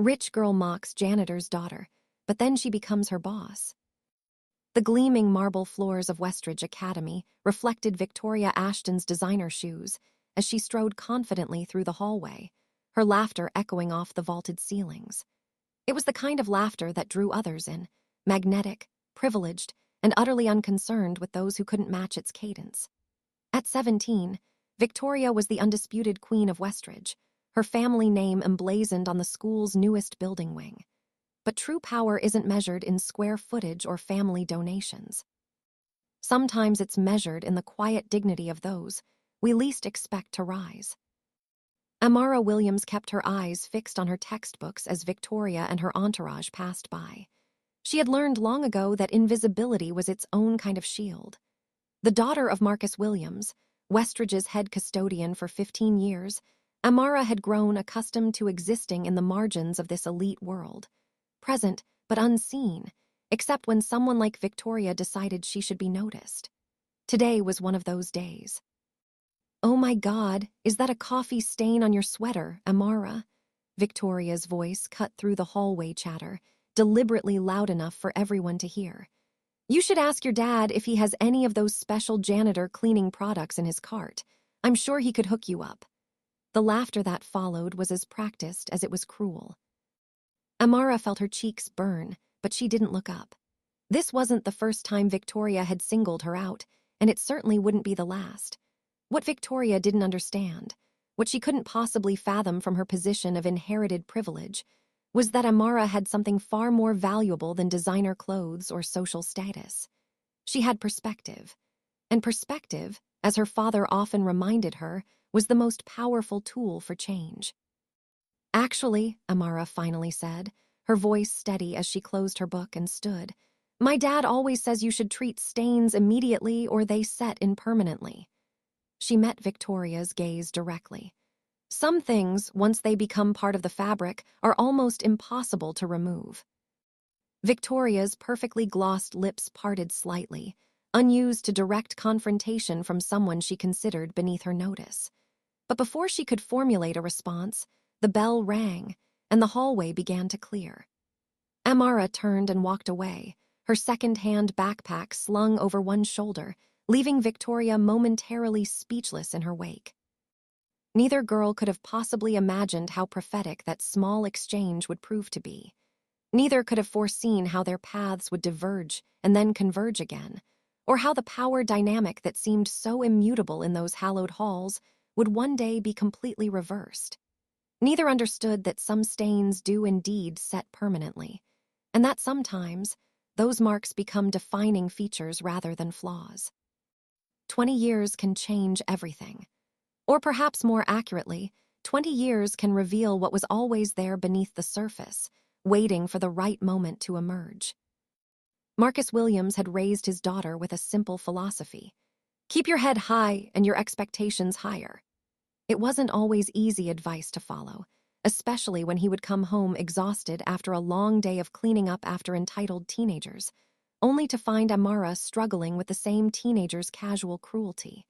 Rich girl mocks janitor's daughter, but then she becomes her boss. The gleaming marble floors of Westridge Academy reflected Victoria Ashton's designer shoes as she strode confidently through the hallway, her laughter echoing off the vaulted ceilings. It was the kind of laughter that drew others in, magnetic, privileged, and utterly unconcerned with those who couldn't match its cadence. At 17, Victoria was the undisputed queen of Westridge, her family name emblazoned on the school's newest building wing. But true power isn't measured in square footage or family donations. Sometimes it's measured in the quiet dignity of those we least expect to rise. Amara Williams kept her eyes fixed on her textbooks as Victoria and her entourage passed by. She had learned long ago that invisibility was its own kind of shield. The daughter of Marcus Williams, Westridge's head custodian for 15 years, Amara had grown accustomed to existing in the margins of this elite world, present but unseen, except when someone like Victoria decided she should be noticed. Today was one of those days. "Oh my God, is that a coffee stain on your sweater, Amara?" Victoria's voice cut through the hallway chatter, deliberately loud enough for everyone to hear. "You should ask your dad if he has any of those special janitor cleaning products in his cart. I'm sure he could hook you up." The laughter that followed was as practiced as it was cruel. Amara felt her cheeks burn, but she didn't look up. This wasn't the first time Victoria had singled her out, and it certainly wouldn't be the last. What Victoria didn't understand, what she couldn't possibly fathom from her position of inherited privilege, was that Amara had something far more valuable than designer clothes or social status. She had perspective. And perspective, as her father often reminded her, was the most powerful tool for change. "Actually," Amara finally said, her voice steady as she closed her book and stood, "my dad always says you should treat stains immediately or they set in permanently." She met Victoria's gaze directly. Some things, once they become part of the fabric, are almost impossible to remove. Victoria's perfectly glossed lips parted slightly, unused to direct confrontation from someone she considered beneath her notice. But before she could formulate a response, the bell rang, and the hallway began to clear. Amara turned and walked away, her second-hand backpack slung over one shoulder, leaving Victoria momentarily speechless in her wake. Neither girl could have possibly imagined how prophetic that small exchange would prove to be. Neither could have foreseen how their paths would diverge and then converge again, or how the power dynamic that seemed so immutable in those hallowed halls would one day be completely reversed. Neither understood that some stains do indeed set permanently, and that sometimes those marks become defining features rather than flaws. 20 years can change everything. Or perhaps more accurately, 20 years can reveal what was always there beneath the surface, waiting for the right moment to emerge. Marcus Williams had raised his daughter with a simple philosophy: keep your head high and your expectations higher. It wasn't always easy advice to follow, especially when he would come home exhausted after a long day of cleaning up after entitled teenagers, only to find Amara struggling with the same teenagers' casual cruelty.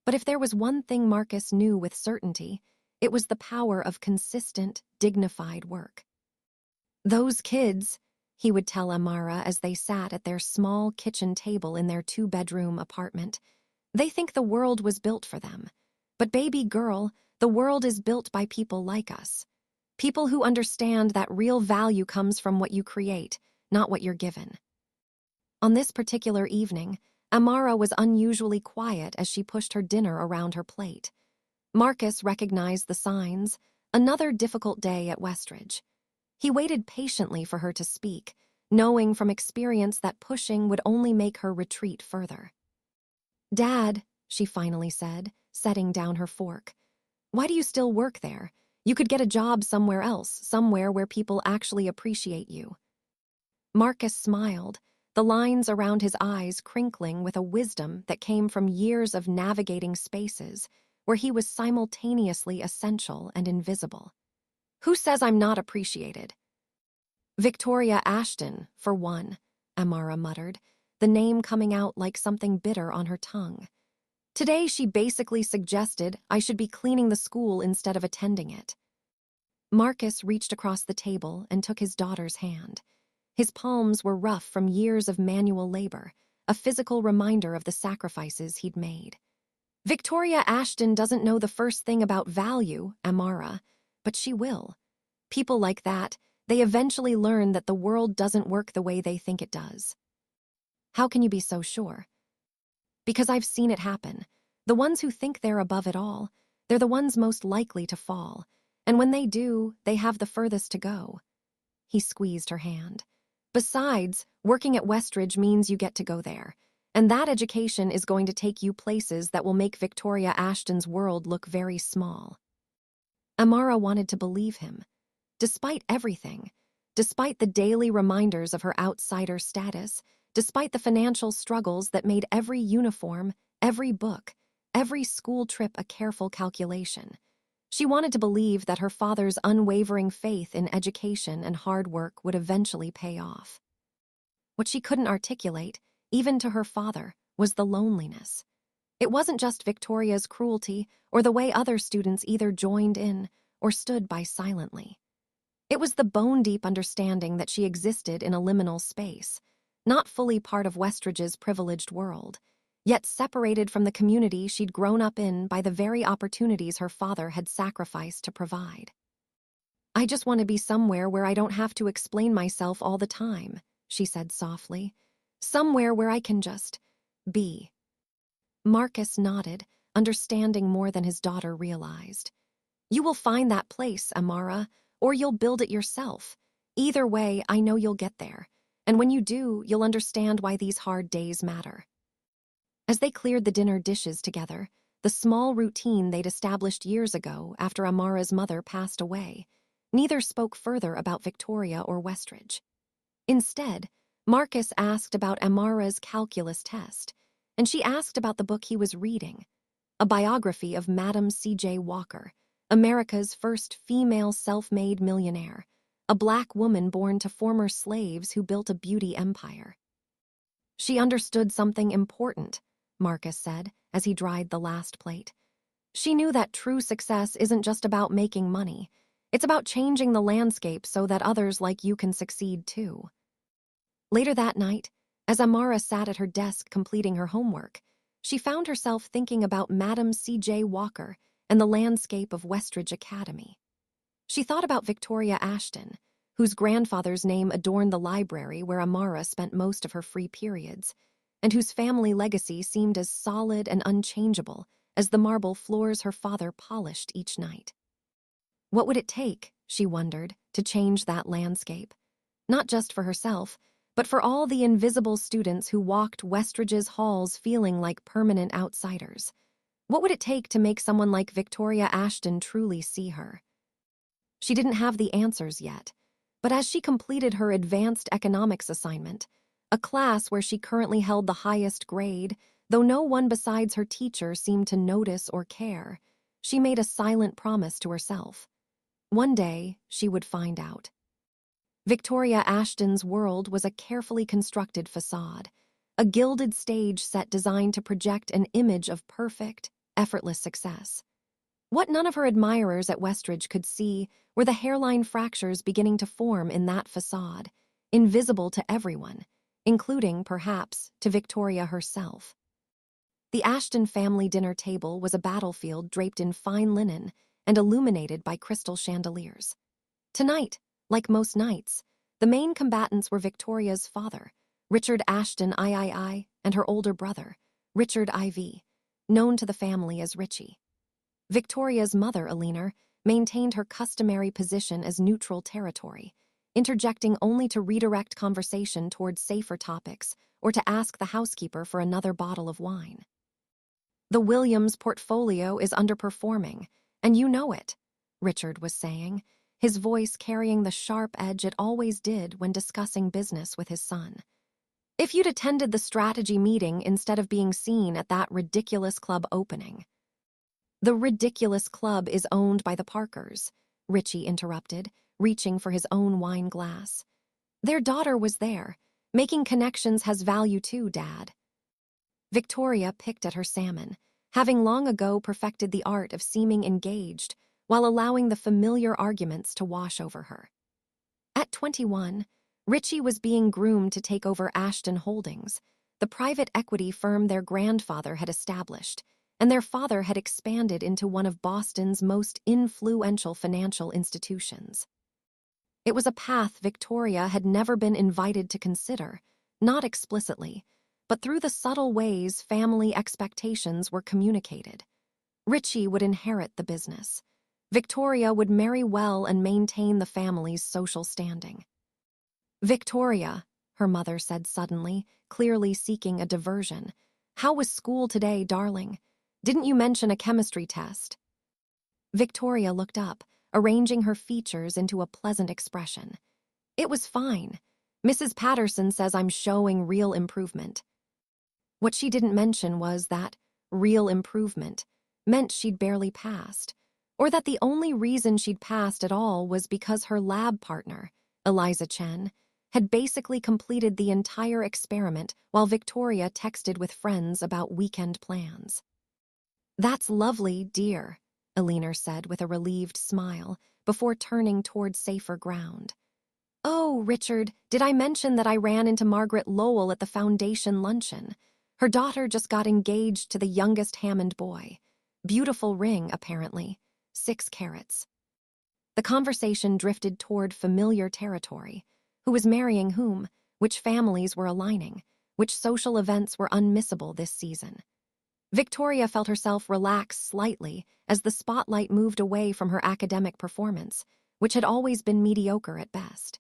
But if there was one thing Marcus knew with certainty, it was the power of consistent, dignified work. "Those kids," he would tell Amara as they sat at their small kitchen table in their 2-bedroom apartment, "they think the world was built for them. But baby girl, the world is built by people like us. People who understand that real value comes from what you create, not what you're given." On this particular evening, Amara was unusually quiet as she pushed her dinner around her plate. Marcus recognized the signs: another difficult day at Westridge. He waited patiently for her to speak, knowing from experience that pushing would only make her retreat further. "Dad," she finally said, setting down her fork, "why do you still work there? You could get a job somewhere else, somewhere where people actually appreciate you." Marcus smiled, the lines around his eyes crinkling with a wisdom that came from years of navigating spaces where he was simultaneously essential and invisible. "Who says I'm not appreciated?" "Victoria Ashton, for one," Amara muttered, the name coming out like something bitter on her tongue. "Today she basically suggested I should be cleaning the school instead of attending it." Marcus reached across the table and took his daughter's hand. His palms were rough from years of manual labor, a physical reminder of the sacrifices he'd made. Victoria Ashton doesn't know the first thing about value, Amara, but she will. People like that, they eventually learn that the world doesn't work the way they think it does. How can you be so sure? Because I've seen it happen. The ones who think they're above it all, they're the ones most likely to fall. And when they do, they have the furthest to go. He squeezed her hand. Besides, working at Westridge means you get to go there. And that education is going to take you places that will make Victoria Ashton's world look very small. Amara wanted to believe him. Despite everything, despite the daily reminders of her outsider status, despite the financial struggles that made every uniform, every book, every school trip a careful calculation, she wanted to believe that her father's unwavering faith in education and hard work would eventually pay off. What she couldn't articulate, even to her father, was the loneliness. It wasn't just Victoria's cruelty or the way other students either joined in or stood by silently. It was the bone-deep understanding that she existed in a liminal space, not fully part of Westridge's privileged world, yet separated from the community she'd grown up in by the very opportunities her father had sacrificed to provide. "I just want to be somewhere where I don't have to explain myself all the time," she said softly. "Somewhere where I can just be." Marcus nodded, understanding more than his daughter realized. "You will find that place, Amara, or you'll build it yourself. Either way, I know you'll get there. And when you do, you'll understand why these hard days matter." As they cleared the dinner dishes together, the small routine they'd established years ago after Amara's mother passed away, neither spoke further about Victoria or Westridge. Instead, Marcus asked about Amara's calculus test, and she asked about the book he was reading, a biography of Madam C.J. Walker, America's first female self-made millionaire, a black woman born to former slaves who built a beauty empire. "She understood something important," Marcus said as he dried the last plate. "She knew that true success isn't just about making money. It's about changing the landscape so that others like you can succeed too." Later that night, as Amara sat at her desk completing her homework, she found herself thinking about Madam C.J. Walker and the landscape of Westridge Academy. She thought about Victoria Ashton, whose grandfather's name adorned the library where Amara spent most of her free periods, and whose family legacy seemed as solid and unchangeable as the marble floors her father polished each night. What would it take, she wondered, to change that landscape? Not just for herself, but for all the invisible students who walked Westridge's halls feeling like permanent outsiders. What would it take to make someone like Victoria Ashton truly see her? She didn't have the answers yet, but as she completed her advanced economics assignment, a class where she currently held the highest grade, though no one besides her teacher seemed to notice or care, she made a silent promise to herself. One day, she would find out. Victoria Ashton's world was a carefully constructed facade, a gilded stage set designed to project an image of perfect, effortless success. What none of her admirers at Westridge could see were the hairline fractures beginning to form in that facade, invisible to everyone, including, perhaps, to Victoria herself. The Ashton family dinner table was a battlefield draped in fine linen and illuminated by crystal chandeliers. Tonight, like most nights, the main combatants were Victoria's father, Richard Ashton III, and her older brother, Richard IV, known to the family as Richie. Victoria's mother, Eleanor, maintained her customary position as neutral territory, interjecting only to redirect conversation towards safer topics or to ask the housekeeper for another bottle of wine. "The Williams portfolio is underperforming, and you know it," Richard was saying, his voice carrying the sharp edge it always did when discussing business with his son. "If you'd attended the strategy meeting instead of being seen at that ridiculous club opening." "The ridiculous club is owned by the Parkers," Richie interrupted, reaching for his own wine glass. "Their daughter was there. Making connections has value too, Dad." Victoria picked at her salmon, having long ago perfected the art of seeming engaged, while allowing the familiar arguments to wash over her. At 21, Richie was being groomed to take over Ashton Holdings, the private equity firm their grandfather had established, and their father had expanded into one of Boston's most influential financial institutions. It was a path Victoria had never been invited to consider, not explicitly, but through the subtle ways family expectations were communicated. Richie would inherit the business. Victoria would marry well and maintain the family's social standing. "Victoria," her mother said suddenly, clearly seeking a diversion. "How was school today, darling? Didn't you mention a chemistry test?" Victoria looked up, arranging her features into a pleasant expression. "It was fine. Mrs. Patterson says I'm showing real improvement." What she didn't mention was that real improvement meant she'd barely passed, or that the only reason she'd passed at all was because her lab partner, Eliza Chen, had basically completed the entire experiment while Victoria texted with friends about weekend plans. "That's lovely, dear," Eleanor said with a relieved smile before turning toward safer ground. "Oh, Richard, did I mention that I ran into Margaret Lowell at the foundation luncheon? Her daughter just got engaged to the youngest Hammond boy. Beautiful ring, apparently. 6 carats. The conversation drifted toward familiar territory. Who was marrying whom? Which families were aligning? Which social events were unmissable this season? Victoria felt herself relax slightly as the spotlight moved away from her academic performance, which had always been mediocre at best.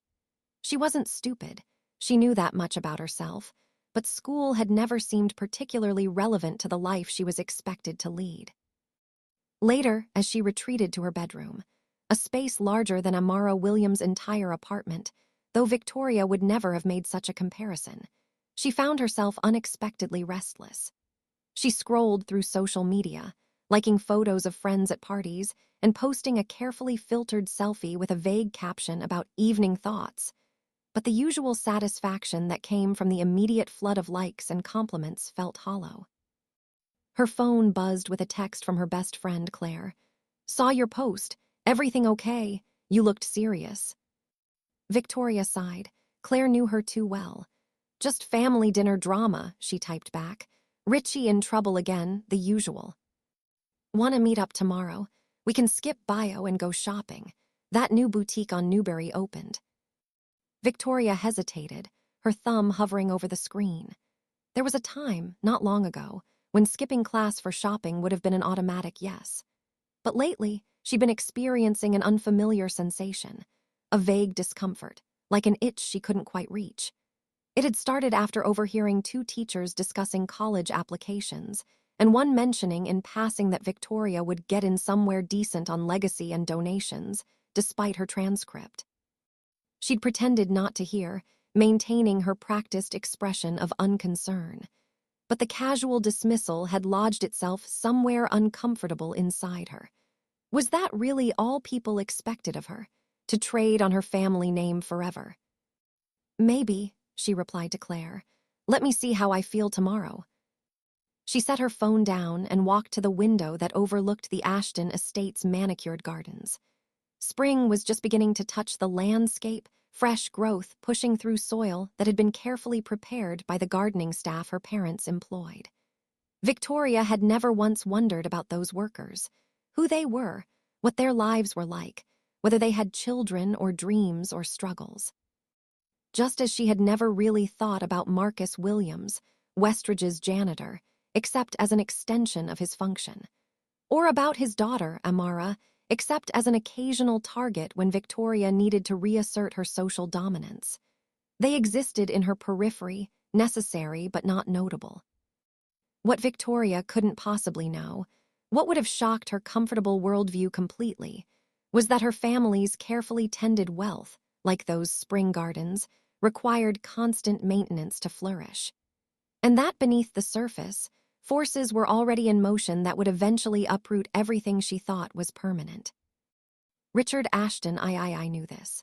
She wasn't stupid. She knew that much about herself, but school had never seemed particularly relevant to the life she was expected to lead. Later, as she retreated to her bedroom, a space larger than Amara Williams' entire apartment, though Victoria would never have made such a comparison, she found herself unexpectedly restless. She scrolled through social media, liking photos of friends at parties and posting a carefully filtered selfie with a vague caption about evening thoughts, but the usual satisfaction that came from the immediate flood of likes and compliments felt hollow. Her phone buzzed with a text from her best friend, Claire. "Saw your post. Everything okay? You looked serious." Victoria sighed. Claire knew her too well. "Just family dinner drama," she typed back. "Richie in trouble again, the usual." "Want to meet up tomorrow? We can skip bio and go shopping. That new boutique on Newbury opened." Victoria hesitated, her thumb hovering over the screen. There was a time, not long ago, when skipping class for shopping would have been an automatic yes. But lately, she'd been experiencing an unfamiliar sensation, a vague discomfort, like an itch she couldn't quite reach. It had started after overhearing 2 teachers discussing college applications, and one mentioning in passing that Victoria would get in somewhere decent on legacy and donations, despite her transcript. She'd pretended not to hear, maintaining her practiced expression of unconcern. But the casual dismissal had lodged itself somewhere uncomfortable inside her. Was that really all people expected of her, to trade on her family name forever? "Maybe," she replied to Claire. "Let me see how I feel tomorrow." She set her phone down and walked to the window that overlooked the Ashton Estates manicured gardens. Spring was just beginning to touch the landscape, fresh growth pushing through soil that had been carefully prepared by the gardening staff her parents employed. Victoria had never once wondered about those workers, who they were, what their lives were like, whether they had children or dreams or struggles. Just as she had never really thought about Marcus Williams, Westridge's janitor, except as an extension of his function. Or about his daughter, Amara, except as an occasional target when Victoria needed to reassert her social dominance. They existed in her periphery, necessary but not notable. What Victoria couldn't possibly know, what would have shocked her comfortable worldview completely, was that her family's carefully tended wealth, like those spring gardens, required constant maintenance to flourish. And that beneath the surface, forces were already in motion that would eventually uproot everything she thought was permanent. Richard Ashton I knew this.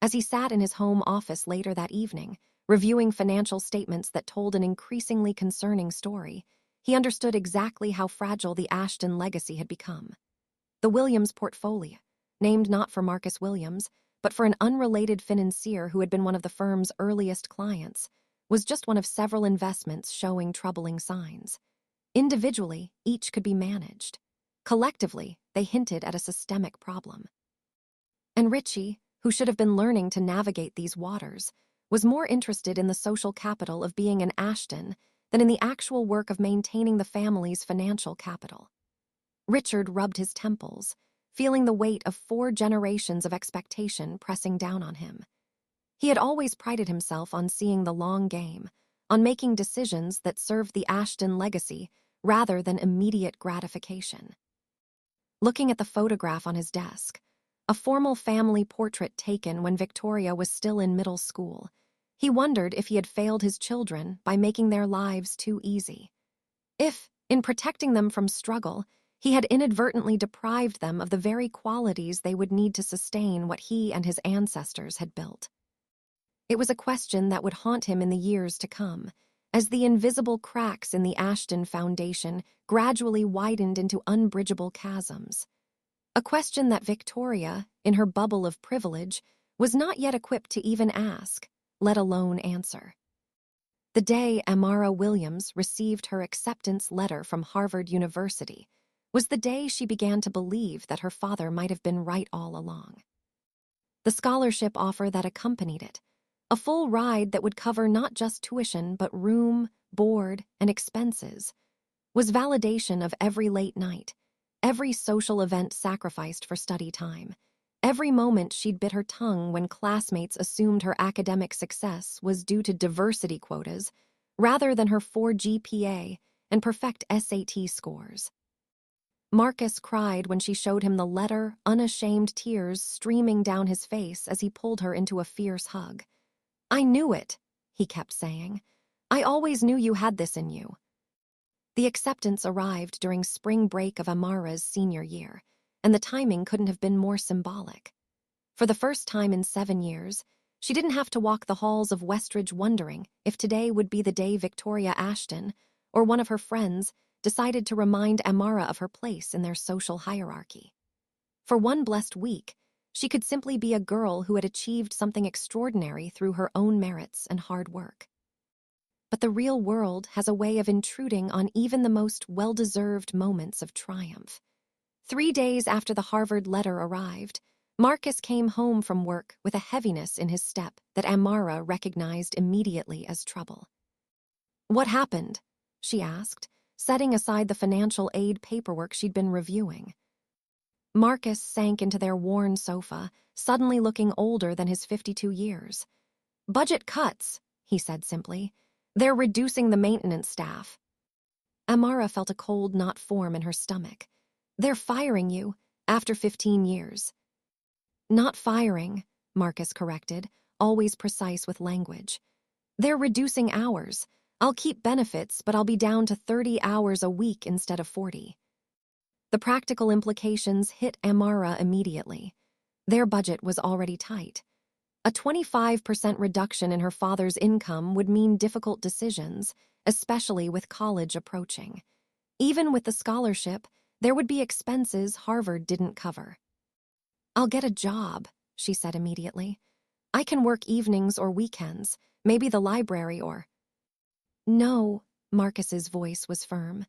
As he sat in his home office later that evening, reviewing financial statements that told an increasingly concerning story, he understood exactly how fragile the Ashton legacy had become. The Williams portfolio, named not for Marcus Williams, but for an unrelated financier who had been one of the firm's earliest clients, was just one of several investments showing troubling signs. Individually, each could be managed. Collectively, they hinted at a systemic problem. And Richie, who should have been learning to navigate these waters, was more interested in the social capital of being an Ashton than in the actual work of maintaining the family's financial capital. Richard rubbed his temples, feeling the weight of 4 generations of expectation pressing down on him. He had always prided himself on seeing the long game, on making decisions that served the Ashton legacy rather than immediate gratification. Looking at the photograph on his desk, a formal family portrait taken when Victoria was still in middle school, he wondered if he had failed his children by making their lives too easy. If, in protecting them from struggle, he had inadvertently deprived them of the very qualities they would need to sustain what he and his ancestors had built. It was a question that would haunt him in the years to come, as the invisible cracks in the Ashton Foundation gradually widened into unbridgeable chasms. A question that Victoria, in her bubble of privilege, was not yet equipped to even ask, let alone answer. The day Amara Williams received her acceptance letter from Harvard University was the day she began to believe that her father might have been right all along. The scholarship offer that accompanied it, a full ride that would cover not just tuition but room, board, and expenses, was validation of every late night, every social event sacrificed for study time, every moment she'd bit her tongue when classmates assumed her academic success was due to diversity quotas rather than her 4 GPA and perfect SAT scores. Marcus cried when she showed him the letter, unashamed tears streaming down his face as he pulled her into a fierce hug. "I knew it," he kept saying. "I always knew you had this in you." The acceptance arrived during spring break of Amara's senior year, and the timing couldn't have been more symbolic. For the first time in 7 years, she didn't have to walk the halls of Westridge wondering if today would be the day Victoria Ashton, or one of her friends, decided to remind Amara of her place in their social hierarchy. For one blessed week, she could simply be a girl who had achieved something extraordinary through her own merits and hard work. But the real world has a way of intruding on even the most well-deserved moments of triumph. 3 days after the Harvard letter arrived, Marcus came home from work with a heaviness in his step that Amara recognized immediately as trouble. "What happened?" she asked, setting aside the financial aid paperwork she'd been reviewing. Marcus sank into their worn sofa, suddenly looking older than his 52 years. "Budget cuts," he said simply. "They're reducing the maintenance staff." Amara felt a cold knot form in her stomach. "They're firing you, after 15 years. "Not firing," Marcus corrected, always precise with language. "They're reducing hours. I'll keep benefits, but I'll be down to 30 hours a week instead of 40. The practical implications hit Amara immediately. Their budget was already tight. A 25% reduction in her father's income would mean difficult decisions, especially with college approaching. Even with the scholarship, there would be expenses Harvard didn't cover. "I'll get a job," she said immediately. "I can work evenings or weekends, maybe the library or—" "No," Marcus's voice was firm.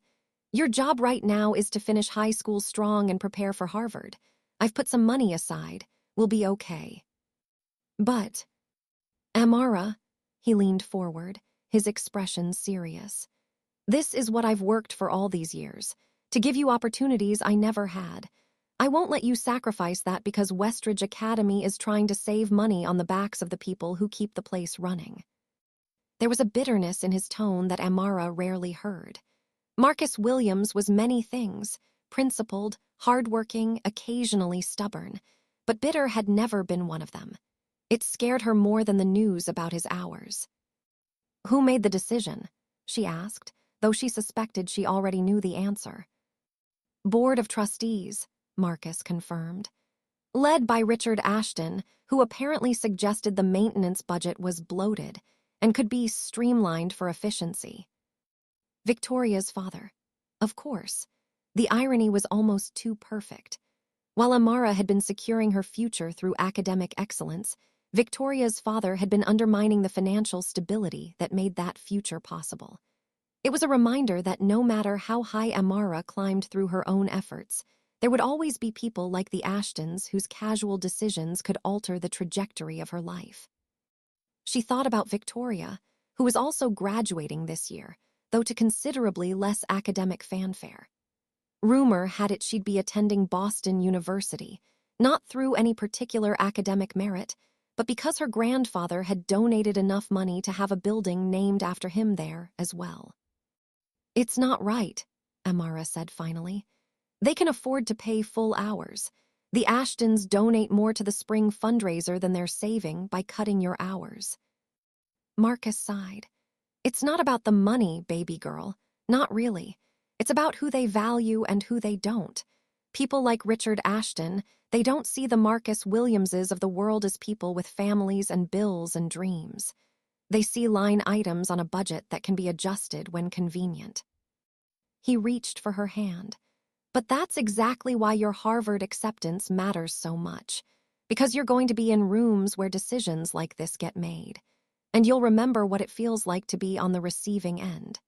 "Your job right now is to finish high school strong and prepare for Harvard. I've put some money aside. We'll be okay." "But—" "Amara," he leaned forward, his expression serious. "This is what I've worked for all these years, to give you opportunities I never had. I won't let you sacrifice that because Westridge Academy is trying to save money on the backs of the people who keep the place running." There was a bitterness in his tone that Amara rarely heard. Marcus Williams was many things, principled, hardworking, occasionally stubborn, but bitter had never been one of them. It scared her more than the news about his hours. "Who made the decision?" she asked, though she suspected she already knew the answer. "Board of Trustees," Marcus confirmed. "Led by Richard Ashton, who apparently suggested the maintenance budget was bloated and could be streamlined for efficiency." Victoria's father. Of course. The irony was almost too perfect. While Amara had been securing her future through academic excellence, Victoria's father had been undermining the financial stability that made that future possible. It was a reminder that no matter how high Amara climbed through her own efforts, there would always be people like the Ashtons whose casual decisions could alter the trajectory of her life. She thought about Victoria, who was also graduating this year, though to considerably less academic fanfare. Rumor had it she'd be attending Boston University, not through any particular academic merit, but because her grandfather had donated enough money to have a building named after him there as well. "It's not right," Amara said finally. "They can afford to pay full hours. The Ashtons donate more to the spring fundraiser than they're saving by cutting your hours." Marcus sighed. "It's not about the money, baby girl. Not really. It's about who they value and who they don't. People like Richard Ashton, they don't see the Marcus Williamses of the world as people with families and bills and dreams. They see line items on a budget that can be adjusted when convenient." He reached for her hand. "But that's exactly why your Harvard acceptance matters so much. Because you're going to be in rooms where decisions like this get made. And you'll remember what it feels like to be on the receiving end."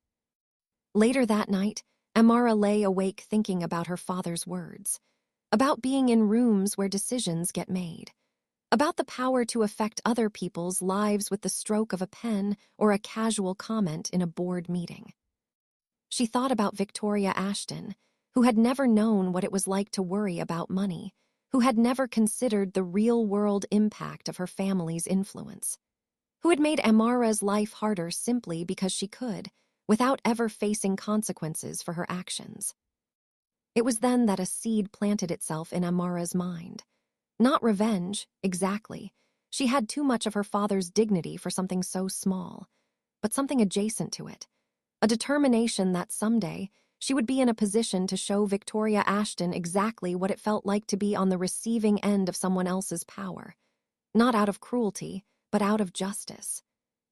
Later that night, Amara lay awake thinking about her father's words. About being in rooms where decisions get made. About the power to affect other people's lives with the stroke of a pen or a casual comment in a board meeting. She thought about Victoria Ashton, who had never known what it was like to worry about money, who had never considered the real-world impact of her family's influence, who had made Amara's life harder simply because she could, without ever facing consequences for her actions. It was then that a seed planted itself in Amara's mind. Not revenge, exactly. She had too much of her father's dignity for something so small, but something adjacent to it. A determination that someday she would be in a position to show Victoria Ashton exactly what it felt like to be on the receiving end of someone else's power. Not out of cruelty, but out of justice.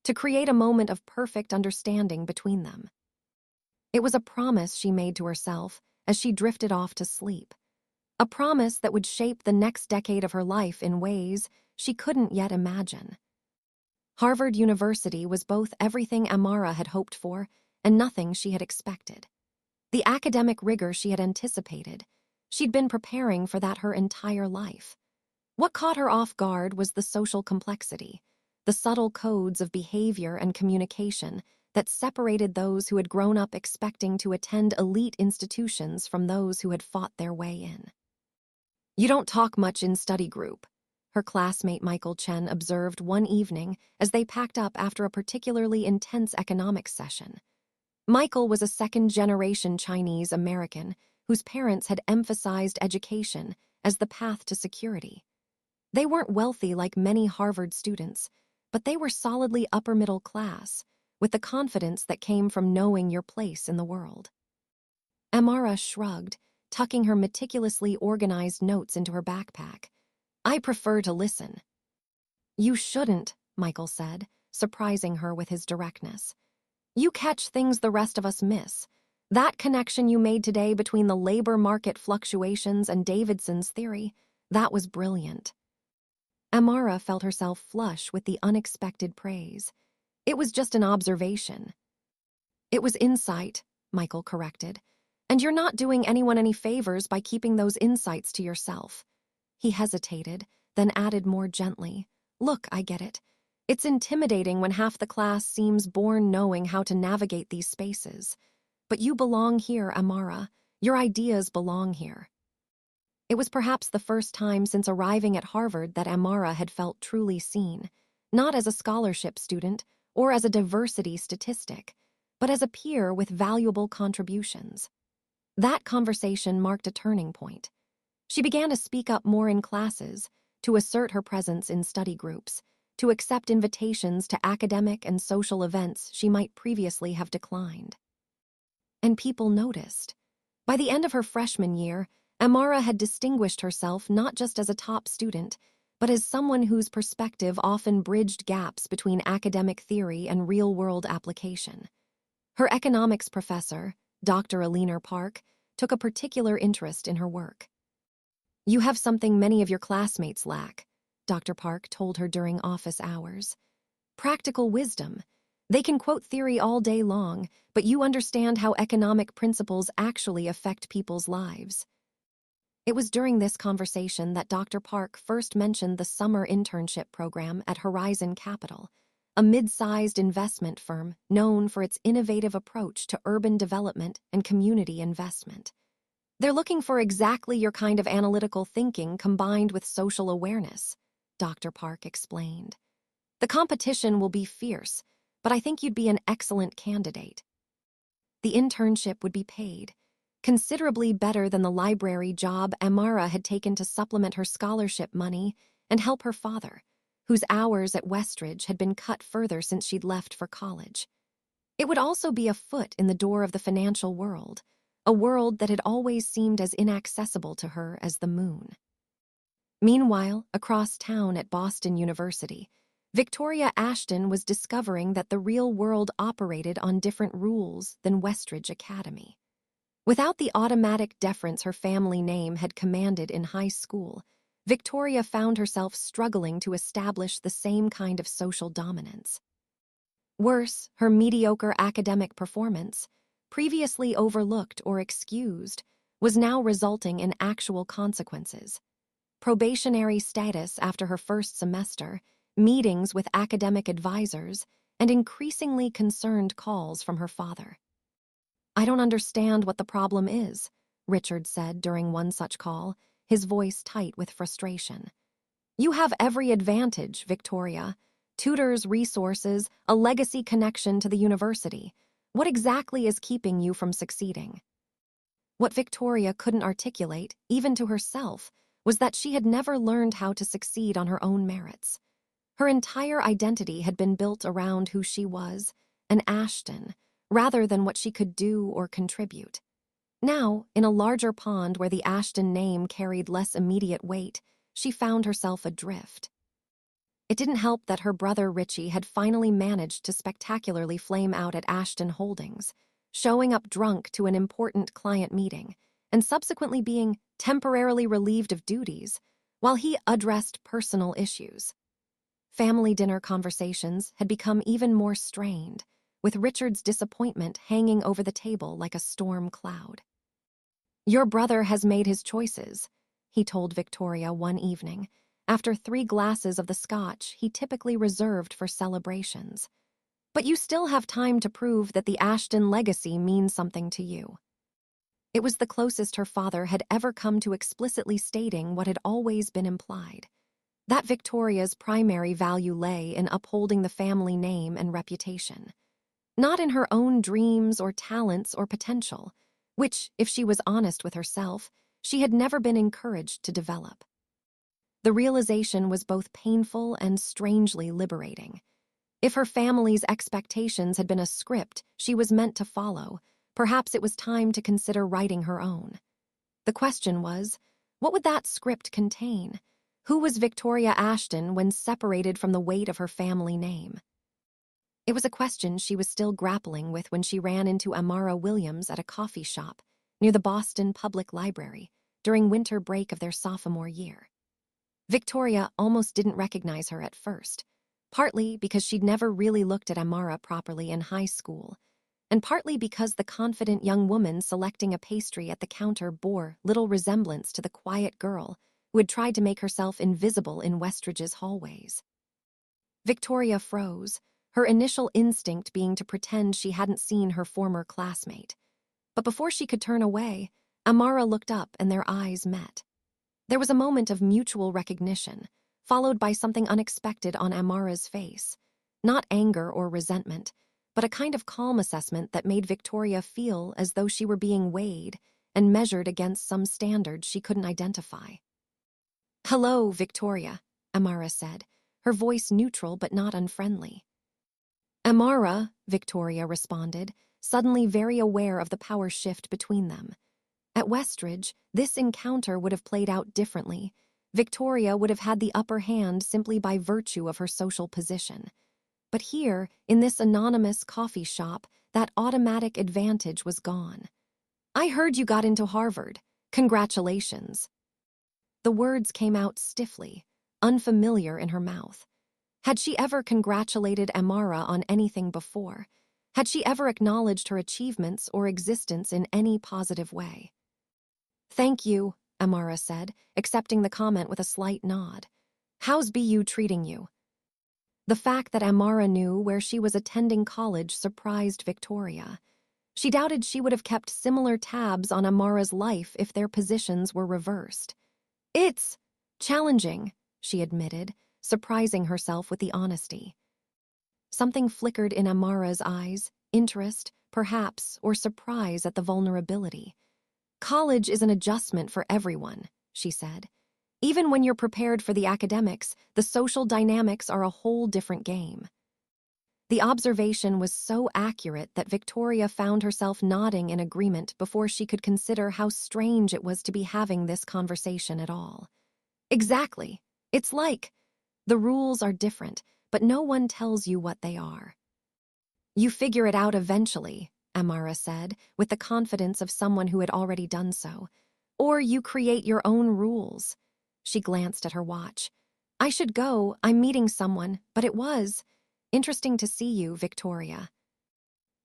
To create a moment of perfect understanding between them. It was a promise she made to herself as she drifted off to sleep. A promise that would shape the next decade of her life in ways she couldn't yet imagine. Harvard University was both everything Amara had hoped for and nothing she had expected. The academic rigor she had anticipated, she'd been preparing for that her entire life. What caught her off guard was the social complexity, the subtle codes of behavior and communication that separated those who had grown up expecting to attend elite institutions from those who had fought their way in. "You don't talk much in study group," her classmate Michael Chen observed one evening as they packed up after a particularly intense economics session. Michael was a second-generation Chinese American whose parents had emphasized education as the path to security. They weren't wealthy like many Harvard students, but they were solidly upper-middle class, with the confidence that came from knowing your place in the world. Amara shrugged, tucking her meticulously organized notes into her backpack. "I prefer to listen." "You shouldn't," Michael said, surprising her with his directness. "You catch things the rest of us miss. That connection you made today between the labor market fluctuations and Davidson's theory, that was brilliant." Amara felt herself flush with the unexpected praise. "It was just an observation." "It was insight," Michael corrected. "And you're not doing anyone any favors by keeping those insights to yourself." He hesitated, then added more gently, "Look, I get it. It's intimidating when half the class seems born knowing how to navigate these spaces. But you belong here, Amara. Your ideas belong here." It was perhaps the first time since arriving at Harvard that Amara had felt truly seen, not as a scholarship student or as a diversity statistic, but as a peer with valuable contributions. That conversation marked a turning point. She began to speak up more in classes, to assert her presence in study groups, to accept invitations to academic and social events she might previously have declined. And people noticed. By the end of her freshman year, Amara had distinguished herself not just as a top student, but as someone whose perspective often bridged gaps between academic theory and real-world application. Her economics professor, Dr. Alina Park, took a particular interest in her work. You have something many of your classmates lack, Dr. Park told her during office hours. Practical wisdom. They can quote theory all day long, but you understand how economic principles actually affect people's lives. It was during this conversation that Dr. Park first mentioned the summer internship program at Horizon Capital, a mid-sized investment firm known for its innovative approach to urban development and community investment. They're looking for exactly your kind of analytical thinking combined with social awareness, Dr. Park explained. The competition will be fierce, but I think you'd be an excellent candidate. The internship would be paid, considerably better than the library job Amara had taken to supplement her scholarship money and help her father, whose hours at Westridge had been cut further since she'd left for college. It would also be a foot in the door of the financial world, a world that had always seemed as inaccessible to her as the moon. Meanwhile, across town at Boston University, Victoria Ashton was discovering that the real world operated on different rules than Westridge Academy. Without the automatic deference her family name had commanded in high school, Victoria found herself struggling to establish the same kind of social dominance. Worse, her mediocre academic performance, previously overlooked or excused, was now resulting in actual consequences. Probationary status after her first semester, meetings with academic advisors, and increasingly concerned calls from her father. "I don't understand what the problem is," Richard said during one such call, his voice tight with frustration. "You have every advantage, Victoria. Tutors, resources, a legacy connection to the university. What exactly is keeping you from succeeding?" What Victoria couldn't articulate, even to herself, was that she had never learned how to succeed on her own merits. Her entire identity had been built around who she was, an Ashton, rather than what she could do or contribute. Now, in a larger pond where the Ashton name carried less immediate weight, she found herself adrift. It didn't help that her brother Richie had finally managed to spectacularly flame out at Ashton Holdings, showing up drunk to an important client meeting, and subsequently being temporarily relieved of duties, while he addressed personal issues. Family dinner conversations had become even more strained, with Richard's disappointment hanging over the table like a storm cloud. "Your brother has made his choices," he told Victoria one evening, after 3 glasses of the scotch he typically reserved for celebrations. "But you still have time to prove that the Ashton legacy means something to you." It was the closest her father had ever come to explicitly stating what had always been implied, that Victoria's primary value lay in upholding the family name and reputation, not in her own dreams or talents or potential, which, if she was honest with herself, she had never been encouraged to develop. The realization was both painful and strangely liberating. If her family's expectations had been a script she was meant to follow, perhaps it was time to consider writing her own. The question was, what would that script contain? Who was Victoria Ashton when separated from the weight of her family name? It was a question she was still grappling with when she ran into Amara Williams at a coffee shop near the Boston Public Library during winter break of their sophomore year. Victoria almost didn't recognize her at first, partly because she'd never really looked at Amara properly in high school, and partly because the confident young woman selecting a pastry at the counter bore little resemblance to the quiet girl who had tried to make herself invisible in Westridge's hallways. Victoria froze, her initial instinct being to pretend she hadn't seen her former classmate. But before she could turn away, Amara looked up and their eyes met. There was a moment of mutual recognition, followed by something unexpected on Amara's face. Not anger or resentment, but a kind of calm assessment that made Victoria feel as though she were being weighed and measured against some standard she couldn't identify. "Hello, Victoria," Amara said, her voice neutral but not unfriendly. "Amara," Victoria responded, suddenly very aware of the power shift between them. At Westridge, this encounter would have played out differently. Victoria would have had the upper hand simply by virtue of her social position. But here, in this anonymous coffee shop, that automatic advantage was gone. "I heard you got into Harvard. Congratulations." The words came out stiffly, unfamiliar in her mouth. Had she ever congratulated Amara on anything before? Had she ever acknowledged her achievements or existence in any positive way? "Thank you," Amara said, accepting the comment with a slight nod. "How's BU treating you?" The fact that Amara knew where she was attending college surprised Victoria. She doubted she would have kept similar tabs on Amara's life if their positions were reversed. "It's challenging," she admitted, surprising herself with the honesty. Something flickered in Amara's eyes, interest, perhaps, or surprise at the vulnerability. "College is an adjustment for everyone," she said. "Even when you're prepared for the academics, the social dynamics are a whole different game." The observation was so accurate that Victoria found herself nodding in agreement before she could consider how strange it was to be having this conversation at all. "Exactly. It's like, the rules are different, but no one tells you what they are." "You figure it out eventually," Amara said, with the confidence of someone who had already done so. "Or you create your own rules." She glanced at her watch. "I should go, I'm meeting someone, but it was interesting to see you, Victoria."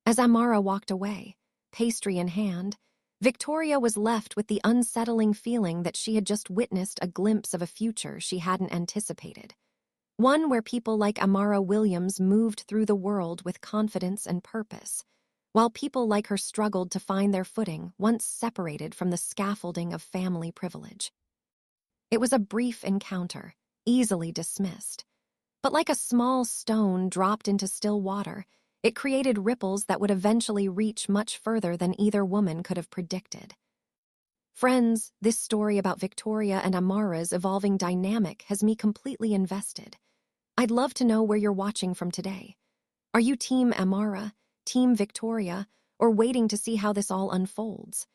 As Amara walked away, pastry in hand, Victoria was left with the unsettling feeling that she had just witnessed a glimpse of a future she hadn't anticipated. One where people like Amara Williams moved through the world with confidence and purpose, while people like her struggled to find their footing once separated from the scaffolding of family privilege. It was a brief encounter, easily dismissed. But like a small stone dropped into still water, it created ripples that would eventually reach much further than either woman could have predicted. Friends, this story about Victoria and Amara's evolving dynamic has me completely invested. I'd love to know where you're watching from today. Are you Team Amara, Team Victoria, or waiting to see how this all unfolds?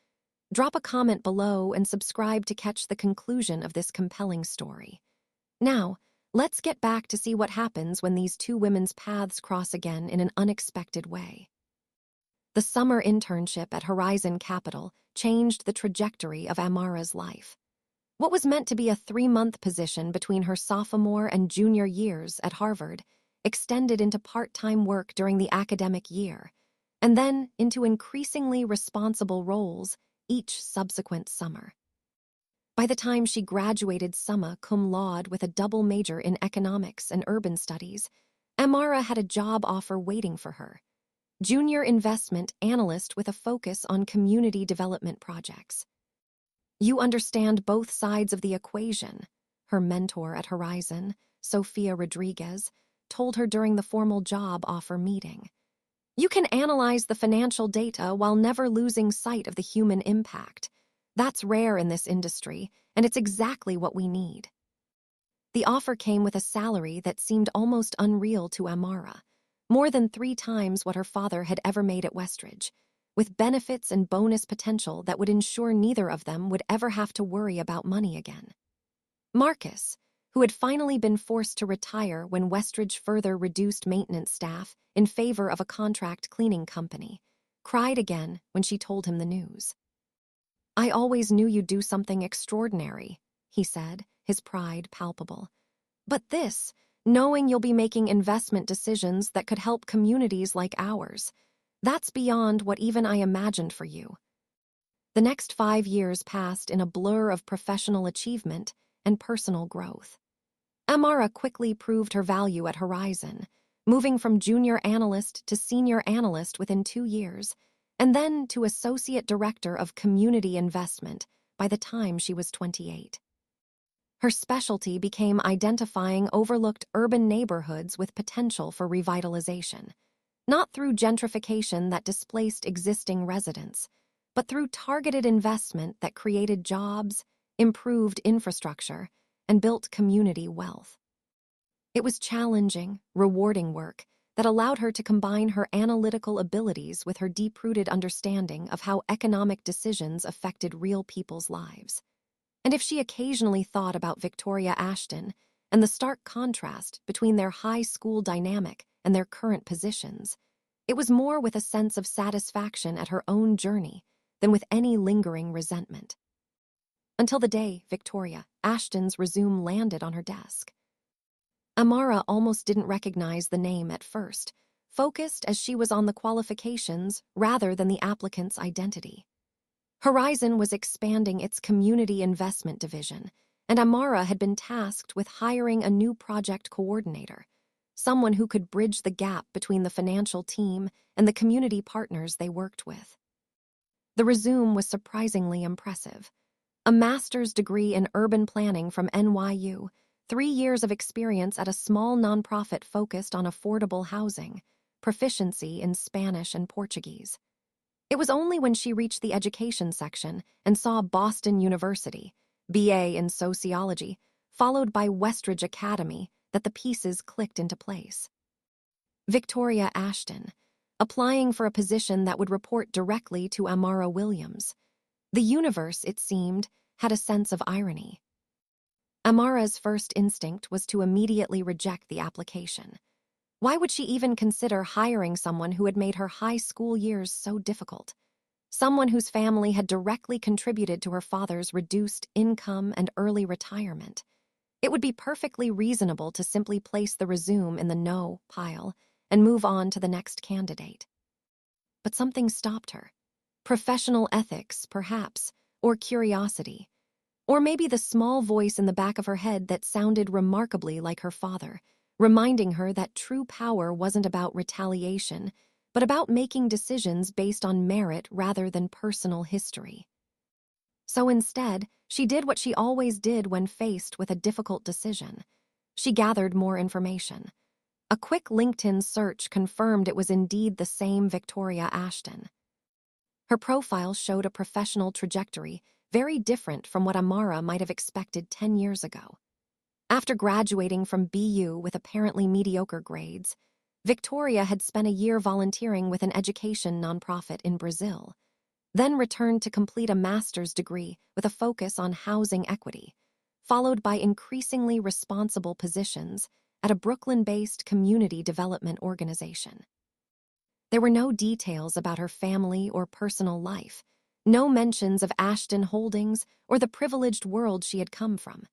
Drop a comment below and subscribe to catch the conclusion of this compelling story. Now, let's get back to see what happens when these two women's paths cross again in an unexpected way. The summer internship at Horizon Capital changed the trajectory of Amara's life. What was meant to be a 3-month position between her sophomore and junior years at Harvard extended into part-time work during the academic year, and then into increasingly responsible roles each subsequent summer. By the time she graduated summa cum laude with a double major in economics and urban studies, Amara had a job offer waiting for her. Junior investment analyst with a focus on community development projects. "You understand both sides of the equation," her mentor at Horizon, Sophia Rodriguez, told her during the formal job offer meeting. "You can analyze the financial data while never losing sight of the human impact. That's rare in this industry, and it's exactly what we need." The offer came with a salary that seemed almost unreal to Amara, more than 3 times what her father had ever made at Westridge, with benefits and bonus potential that would ensure neither of them would ever have to worry about money again. Marcus, who had finally been forced to retire when Westridge further reduced maintenance staff in favor of a contract cleaning company, cried again when she told him the news. "I always knew you'd do something extraordinary," he said, his pride palpable. "But this, knowing you'll be making investment decisions that could help communities like ours, that's beyond what even I imagined for you." The next 5 years passed in a blur of professional achievement and personal growth. Amara quickly proved her value at Horizon, moving from junior analyst to senior analyst within 2 years, and then to associate director of community investment by the time she was 28. Her specialty became identifying overlooked urban neighborhoods with potential for revitalization, not through gentrification that displaced existing residents, but through targeted investment that created jobs, improved infrastructure, and built community wealth. It was challenging, rewarding work that allowed her to combine her analytical abilities with her deep-rooted understanding of how economic decisions affected real people's lives. And if she occasionally thought about Victoria Ashton and the stark contrast between their high school dynamic and their current positions, it was more with a sense of satisfaction at her own journey than with any lingering resentment. until the day Victoria Ashton's resume landed on her desk. Amara almost didn't recognize the name at first, focused as she was on the qualifications rather than the applicant's identity. Horizon was expanding its community investment division, and Amara had been tasked with hiring a new project coordinator, someone who could bridge the gap between the financial team and the community partners they worked with. The resume was surprisingly impressive. A master's degree in urban planning from NYU, 3 years of experience at a small nonprofit focused on affordable housing, proficiency in Spanish and Portuguese. It was only when she reached the education section and saw Boston University, BA in sociology, followed by Westridge Academy, that the pieces clicked into place. Victoria Ashton, applying for a position that would report directly to Amara Williams. The universe, it seemed, had a sense of irony. Amara's first instinct was to immediately reject the application. Why would she even consider hiring someone who had made her high school years so difficult? Someone whose family had directly contributed to her father's reduced income and early retirement. It would be perfectly reasonable to simply place the resume in the no pile and move on to the next candidate. But something stopped her. Professional ethics, perhaps, or curiosity. Or maybe the small voice in the back of her head that sounded remarkably like her father, reminding her that true power wasn't about retaliation, but about making decisions based on merit rather than personal history. So instead, she did what she always did when faced with a difficult decision. She gathered more information. A quick LinkedIn search confirmed it was indeed the same Victoria Ashton. Her profile showed a professional trajectory very different from what Amara might have expected 10 years ago. After graduating from BU with apparently mediocre grades, Victoria had spent a year volunteering with an education nonprofit in Brazil, then returned to complete a master's degree with a focus on housing equity, followed by increasingly responsible positions at a Brooklyn-based community development organization. There were no details about her family or personal life, no mentions of Ashton Holdings or the privileged world she had come from.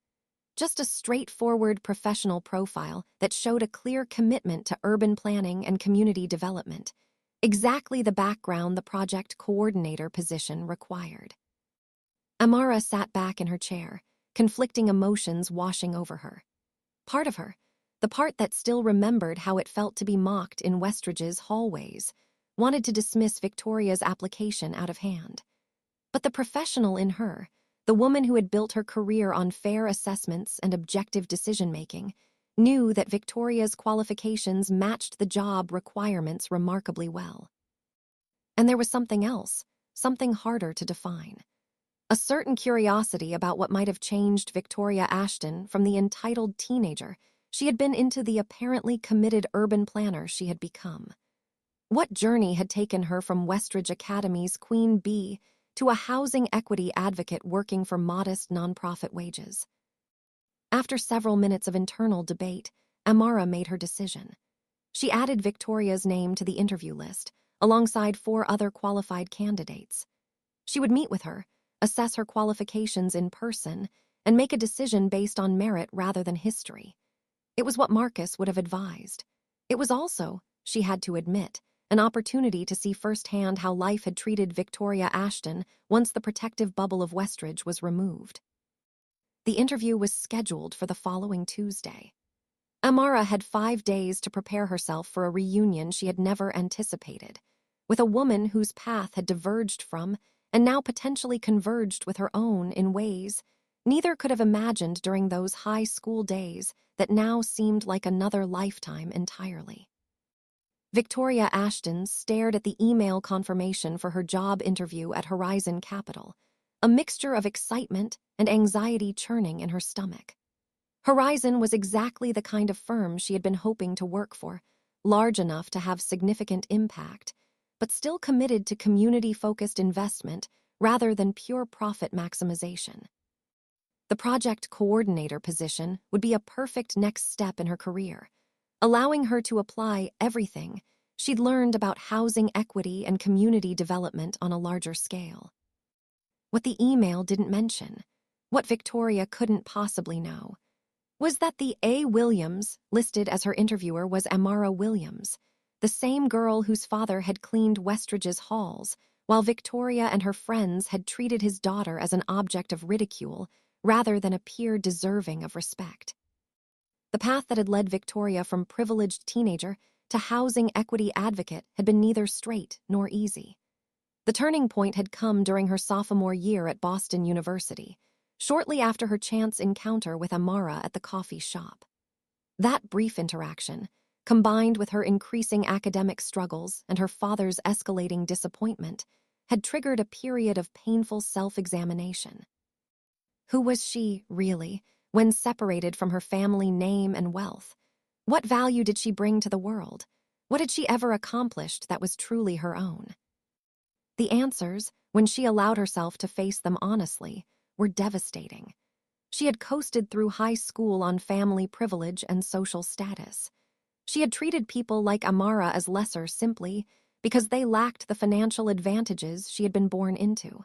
Just a straightforward professional profile that showed a clear commitment to urban planning and community development, exactly the background the project coordinator position required. Amara sat back in her chair, conflicting emotions washing over her. Part of her, the part that still remembered how it felt to be mocked in Westridge's hallways, wanted to dismiss Victoria's application out of hand. But the professional in her, the woman who had built her career on fair assessments and objective decision-making, knew that Victoria's qualifications matched the job requirements remarkably well. And there was something else, something harder to define. A certain curiosity about what might have changed Victoria Ashton from the entitled teenager she had been into the apparently committed urban planner she had become. What journey had taken her from Westridge Academy's Queen Bee to a housing equity advocate working for modest nonprofit wages? After several minutes of internal debate, Amara made her decision. She added Victoria's name to the interview list, alongside 4 other qualified candidates. She would meet with her, assess her qualifications in person, and make a decision based on merit rather than history. It was what Marcus would have advised. It was also, she had to admit, an opportunity to see firsthand how life had treated Victoria Ashton once the protective bubble of Westridge was removed. The interview was scheduled for the following Tuesday. Amara had 5 days to prepare herself for a reunion she had never anticipated, with a woman whose path had diverged from and now potentially converged with her own in ways neither could have imagined during those high school days that now seemed like another lifetime entirely. Victoria Ashton stared at the email confirmation for her job interview at Horizon Capital, a mixture of excitement and anxiety churning in her stomach. Horizon was exactly the kind of firm she had been hoping to work for, large enough to have significant impact, but still committed to community-focused investment rather than pure profit maximization. The project coordinator position would be a perfect next step in her career, allowing her to apply everything she'd learned about housing equity and community development on a larger scale. What the email didn't mention What Victoria couldn't possibly know was that the A. Williams listed as her interviewer was Amara Williams, the same girl whose father had cleaned Westridge's halls, while Victoria and her friends had treated his daughter as an object of ridicule rather than a peer deserving of respect. The path that had led Victoria from privileged teenager to housing equity advocate had been neither straight nor easy. The turning point had come during her sophomore year at Boston University, shortly after her chance encounter with Amara at the coffee shop. That brief interaction, combined with her increasing academic struggles and her father's escalating disappointment, had triggered a period of painful self-examination. Who was she, really, when separated from her family name and wealth? What value did she bring to the world? What had she ever accomplished that was truly her own? The answers, when she allowed herself to face them honestly, were devastating. She had coasted through high school on family privilege and social status. She had treated people like Amara as lesser simply because they lacked the financial advantages she had been born into.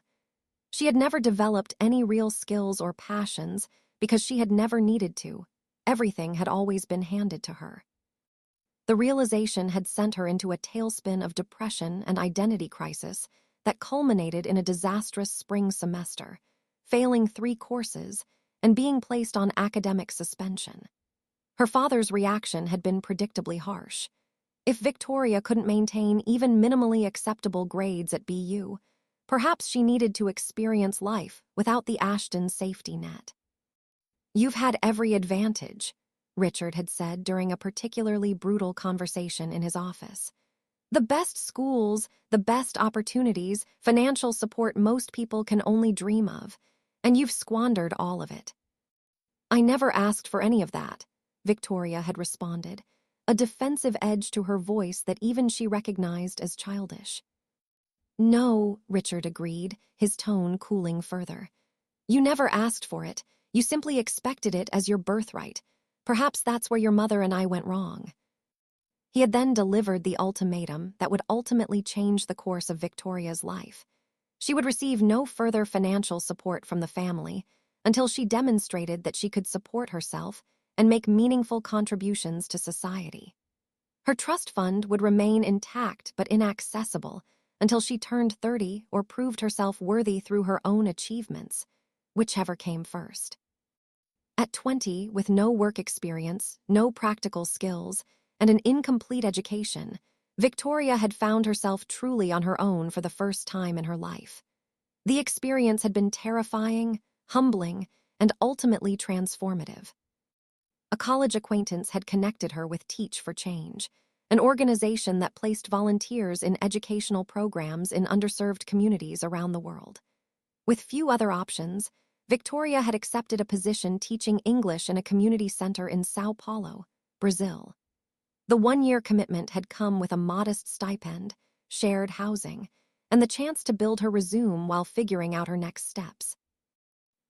She had never developed any real skills or passions because she had never needed to. Everything had always been handed to her. The realization had sent her into a tailspin of depression and identity crisis that culminated in a disastrous spring semester, failing 3 courses and being placed on academic suspension. Her father's reaction had been predictably harsh. If Victoria couldn't maintain even minimally acceptable grades at BU, perhaps she needed to experience life without the Ashton safety net. "You've had every advantage," Richard had said during a particularly brutal conversation in his office. "The best schools, the best opportunities, financial support most people can only dream of, and you've squandered all of it." "I never asked for any of that," Victoria had responded, a defensive edge to her voice that even she recognized as childish. "No," Richard agreed, his tone cooling further. "You never asked for it. You simply expected it as your birthright. Perhaps that's where your mother and I went wrong." He had then delivered the ultimatum that would ultimately change the course of Victoria's life. She would receive no further financial support from the family until she demonstrated that she could support herself and make meaningful contributions to society. Her trust fund would remain intact but inaccessible until she turned 30 or proved herself worthy through her own achievements, whichever came first. At 20, with no work experience, no practical skills, and an incomplete education, Victoria had found herself truly on her own for the first time in her life. The experience had been terrifying, humbling, and ultimately transformative. A college acquaintance had connected her with Teach for Change, an organization that placed volunteers in educational programs in underserved communities around the world. With few other options, Victoria had accepted a position teaching English in a community center in São Paulo, Brazil. The 1-year commitment had come with a modest stipend, shared housing, and the chance to build her resume while figuring out her next steps.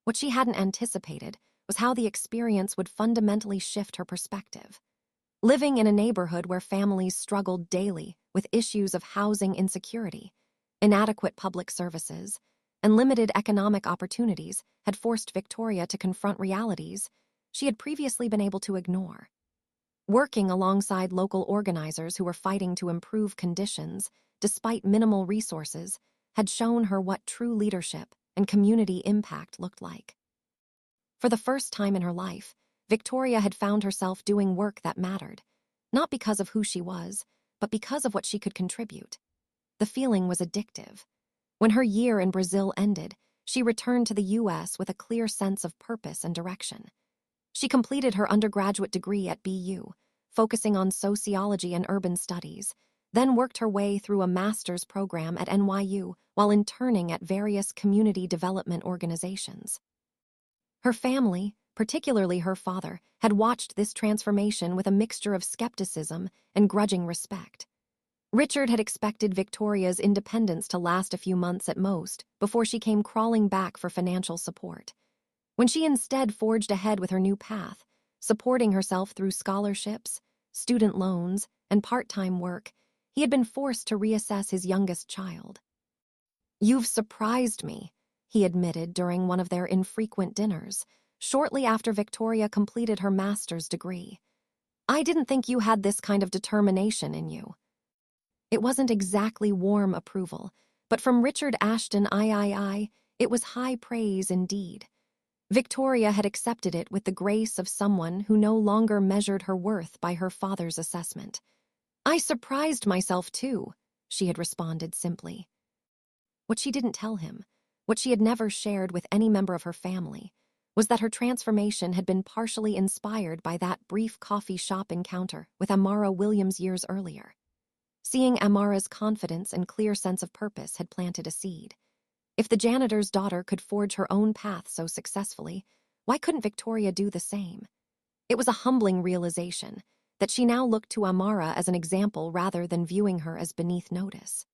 What she hadn't anticipated was how the experience would fundamentally shift her perspective. Living in a neighborhood where families struggled daily with issues of housing insecurity, inadequate public services, and limited economic opportunities had forced Victoria to confront realities she had previously been able to ignore. Working alongside local organizers who were fighting to improve conditions, despite minimal resources, had shown her what true leadership and community impact looked like. For the first time in her life, Victoria had found herself doing work that mattered, not because of who she was, but because of what she could contribute. The feeling was addictive. When her year in Brazil ended, she returned to the U.S. with a clear sense of purpose and direction. She completed her undergraduate degree at BU, focusing on sociology and urban studies, then worked her way through a master's program at NYU while interning at various community development organizations. Her family, particularly her father, had watched this transformation with a mixture of skepticism and grudging respect. Richard had expected Victoria's independence to last a few months at most before she came crawling back for financial support. When she instead forged ahead with her new path, supporting herself through scholarships, student loans, and part-time work, he had been forced to reassess his youngest child. "You've surprised me," he admitted during one of their infrequent dinners, shortly after Victoria completed her master's degree. "I didn't think you had this kind of determination in you." It wasn't exactly warm approval, but from Richard Ashton III, it was high praise indeed. Victoria had accepted it with the grace of someone who no longer measured her worth by her father's assessment. "I surprised myself too," she had responded simply. What she didn't tell him, what she had never shared with any member of her family, was that her transformation had been partially inspired by that brief coffee shop encounter with Amara Williams years earlier. Seeing Amara's confidence and clear sense of purpose had planted a seed. If the janitor's daughter could forge her own path so successfully, why couldn't Victoria do the same? It was a humbling realization that she now looked to Amara as an example rather than viewing her as beneath notice.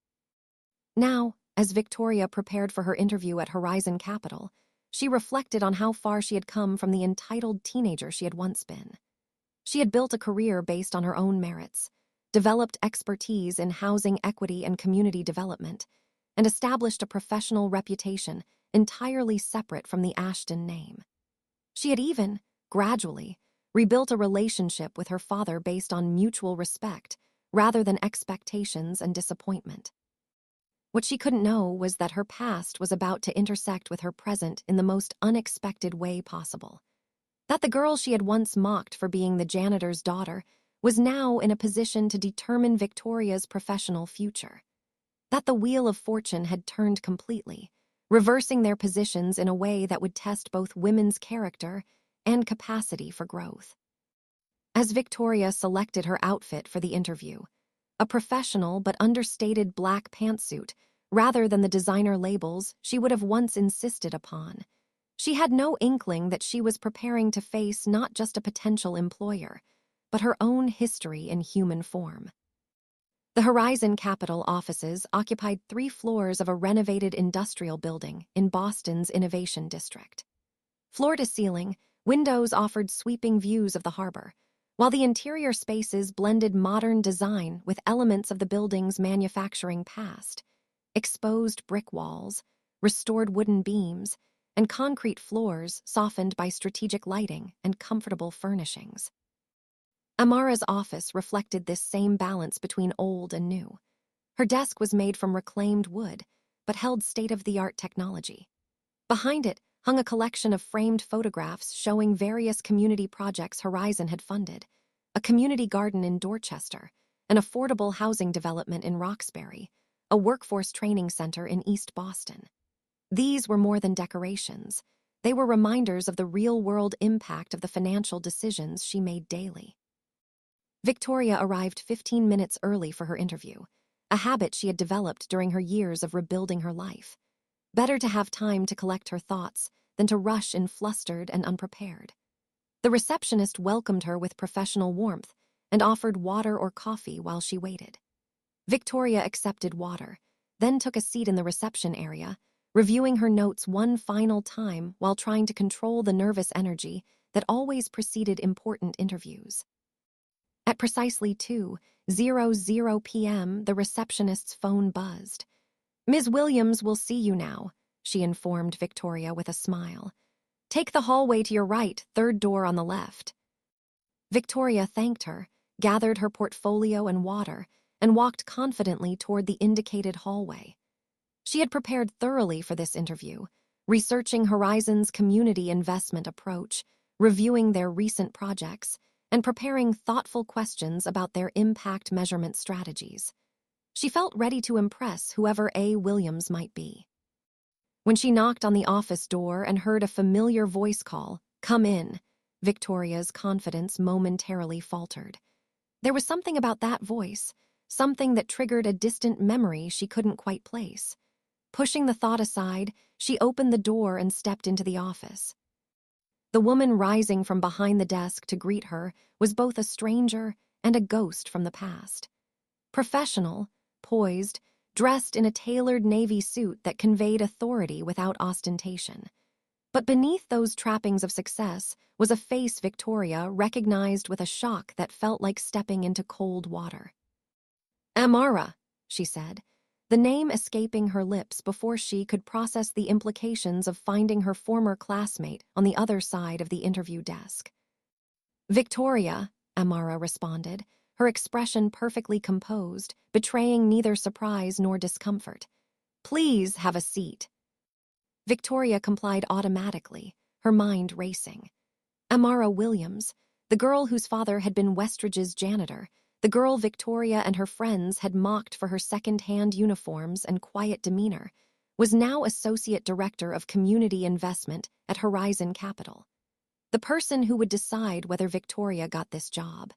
Now, as Victoria prepared for her interview at Horizon Capital, she reflected on how far she had come from the entitled teenager she had once been. She had built a career based on her own merits, developed expertise in housing equity and community development, and established a professional reputation entirely separate from the Ashton name. She had even, gradually, rebuilt a relationship with her father based on mutual respect rather than expectations and disappointment. What she couldn't know was that her past was about to intersect with her present in the most unexpected way possible. That the girl she had once mocked for being the janitor's daughter was now in a position to determine Victoria's professional future. That the wheel of fortune had turned completely, reversing their positions in a way that would test both women's character and capacity for growth. As Victoria selected her outfit for the interview, a professional but understated black pantsuit, rather than the designer labels she would have once insisted upon, she had no inkling that she was preparing to face not just a potential employer, but her own history in human form. The Horizon Capital offices occupied 3 floors of a renovated industrial building in Boston's Innovation District. Floor to ceiling, windows offered sweeping views of the harbor, while the interior spaces blended modern design with elements of the building's manufacturing past. Exposed brick walls, restored wooden beams, and concrete floors softened by strategic lighting and comfortable furnishings. Amara's office reflected this same balance between old and new. Her desk was made from reclaimed wood, but held state-of-the-art technology. Behind it hung a collection of framed photographs showing various community projects Horizon had funded: a community garden in Dorchester, an affordable housing development in Roxbury, a workforce training center in East Boston. These were more than decorations. They were reminders of the real-world impact of the financial decisions she made daily. Victoria arrived 15 minutes early for her interview, a habit she had developed during her years of rebuilding her life. Better to have time to collect her thoughts than to rush in flustered and unprepared. The receptionist welcomed her with professional warmth and offered water or coffee while she waited. Victoria accepted water, then took a seat in the reception area, reviewing her notes one final time while trying to control the nervous energy that always preceded important interviews. At precisely 2:00 p.m., the receptionist's phone buzzed. "Ms. Williams will see you now," she informed Victoria with a smile. "Take the hallway to your right, 3rd door on the left." Victoria thanked her, gathered her portfolio and water, and walked confidently toward the indicated hallway. She had prepared thoroughly for this interview, researching Horizon's community investment approach, reviewing their recent projects, and preparing thoughtful questions about their impact measurement strategies. She felt ready to impress whoever A. Williams might be. When she knocked on the office door and heard a familiar voice call, "Come in," Victoria's confidence momentarily faltered. There was something about that voice, something that triggered a distant memory she couldn't quite place. Pushing the thought aside, she opened the door and stepped into the office. The woman rising from behind the desk to greet her was both a stranger and a ghost from the past. Professional, poised, dressed in a tailored navy suit that conveyed authority without ostentation. But beneath those trappings of success was a face Victoria recognized with a shock that felt like stepping into cold water. "Amara," she said, the name escaping her lips before she could process the implications of finding her former classmate on the other side of the interview desk. "Victoria," Amara responded, her expression perfectly composed, betraying neither surprise nor discomfort. "Please have a seat." Victoria complied automatically, her mind racing. Amara Williams, the girl whose father had been Westridge's janitor, the girl Victoria and her friends had mocked for her second-hand uniforms and quiet demeanor, was now Associate Director of Community Investment at Horizon Capital. The person who would decide whether Victoria got this job.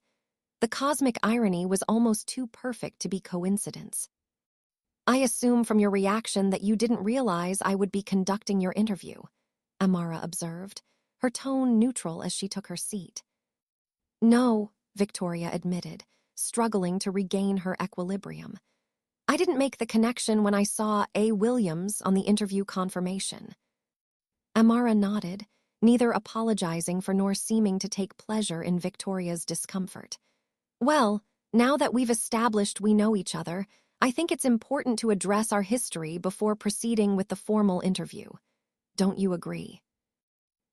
The cosmic irony was almost too perfect to be coincidence. "I assume from your reaction that you didn't realize I would be conducting your interview," Amara observed, her tone neutral as she took her seat. "No," Victoria admitted, struggling to regain her equilibrium. "I didn't make the connection when I saw A. Williams on the interview confirmation." Amara nodded, neither apologizing for nor seeming to take pleasure in Victoria's discomfort. "Well, now that we've established we know each other, I think it's important to address our history before proceeding with the formal interview. Don't you agree?"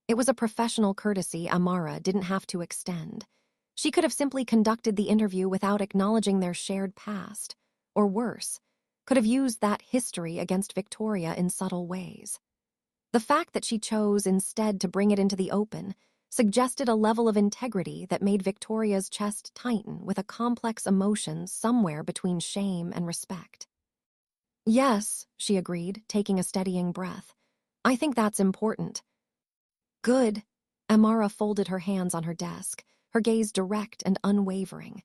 It was a professional courtesy Amara didn't have to extend. She could have simply conducted the interview without acknowledging their shared past, or worse, could have used that history against Victoria in subtle ways. The fact that she chose instead to bring it into the open suggested a level of integrity that made Victoria's chest tighten with a complex emotion somewhere between shame and respect. "Yes," she agreed, taking a steadying breath. "I think that's important." "Good." Amara folded her hands on her desk, her gaze direct and unwavering.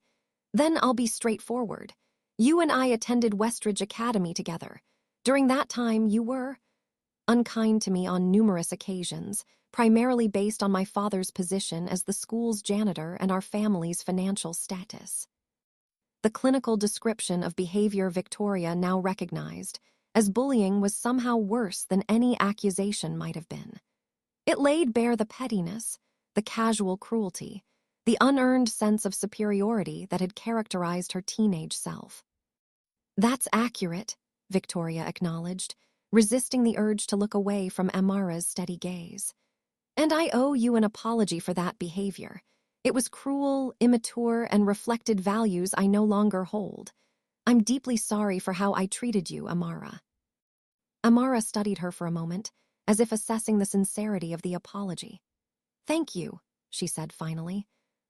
"Then I'll be straightforward. You and I attended Westridge Academy together. During that time, you were unkind to me on numerous occasions, primarily based on my father's position as the school's janitor and our family's financial status." The clinical description of behavior Victoria now recognized, as bullying was somehow worse than any accusation might have been. It laid bare the pettiness, the casual cruelty, the unearned sense of superiority that had characterized her teenage self. "That's accurate," Victoria acknowledged, resisting the urge to look away from Amara's steady gaze. "And I owe you an apology for that behavior. It was cruel, immature, and reflected values I no longer hold. I'm deeply sorry for how I treated you, Amara." Amara studied her for a moment, as if assessing the sincerity of the apology. "Thank you," she said finally.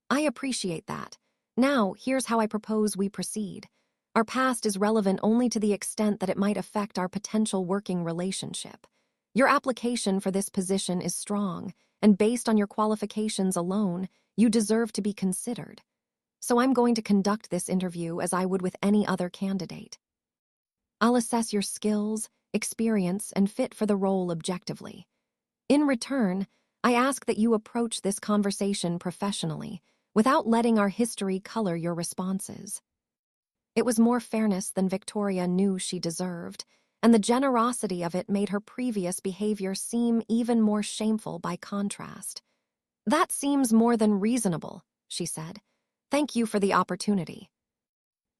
"I appreciate that. Now, here's how I propose we proceed. Our past is relevant only to the extent that it might affect our potential working relationship. Your application for this position is strong, and based on your qualifications alone, you deserve to be considered. So I'm going to conduct this interview as I would with any other candidate. I'll assess your skills, experience, and fit for the role objectively. In return, I ask that you approach this conversation professionally, without letting our history color your responses." It was more fairness than Victoria knew she deserved, and the generosity of it made her previous behavior seem even more shameful by contrast. "That seems more than reasonable," she said. "Thank you for the opportunity."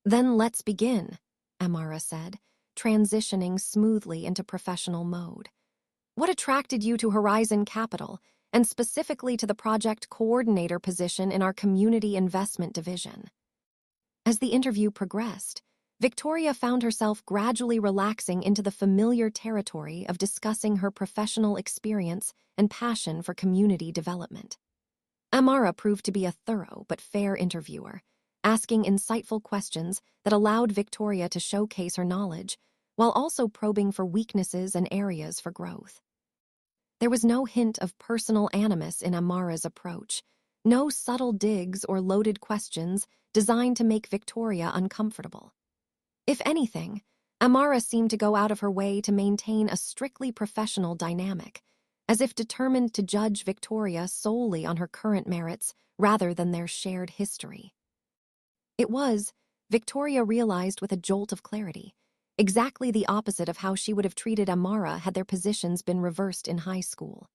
"Then let's begin," Amara said, transitioning smoothly into professional mode. "What attracted you to Horizon Capital, and specifically to the project coordinator position in our community investment division?" As the interview progressed, Victoria found herself gradually relaxing into the familiar territory of discussing her professional experience and passion for community development. Amara proved to be a thorough but fair interviewer, asking insightful questions that allowed Victoria to showcase her knowledge, while also probing for weaknesses and areas for growth. There was no hint of personal animus in Amara's approach, no subtle digs or loaded questions designed to make Victoria uncomfortable. If anything, Amara seemed to go out of her way to maintain a strictly professional dynamic, as if determined to judge Victoria solely on her current merits rather than their shared history. It was, Victoria realized with a jolt of clarity, exactly the opposite of how she would have treated Amara had their positions been reversed in high school.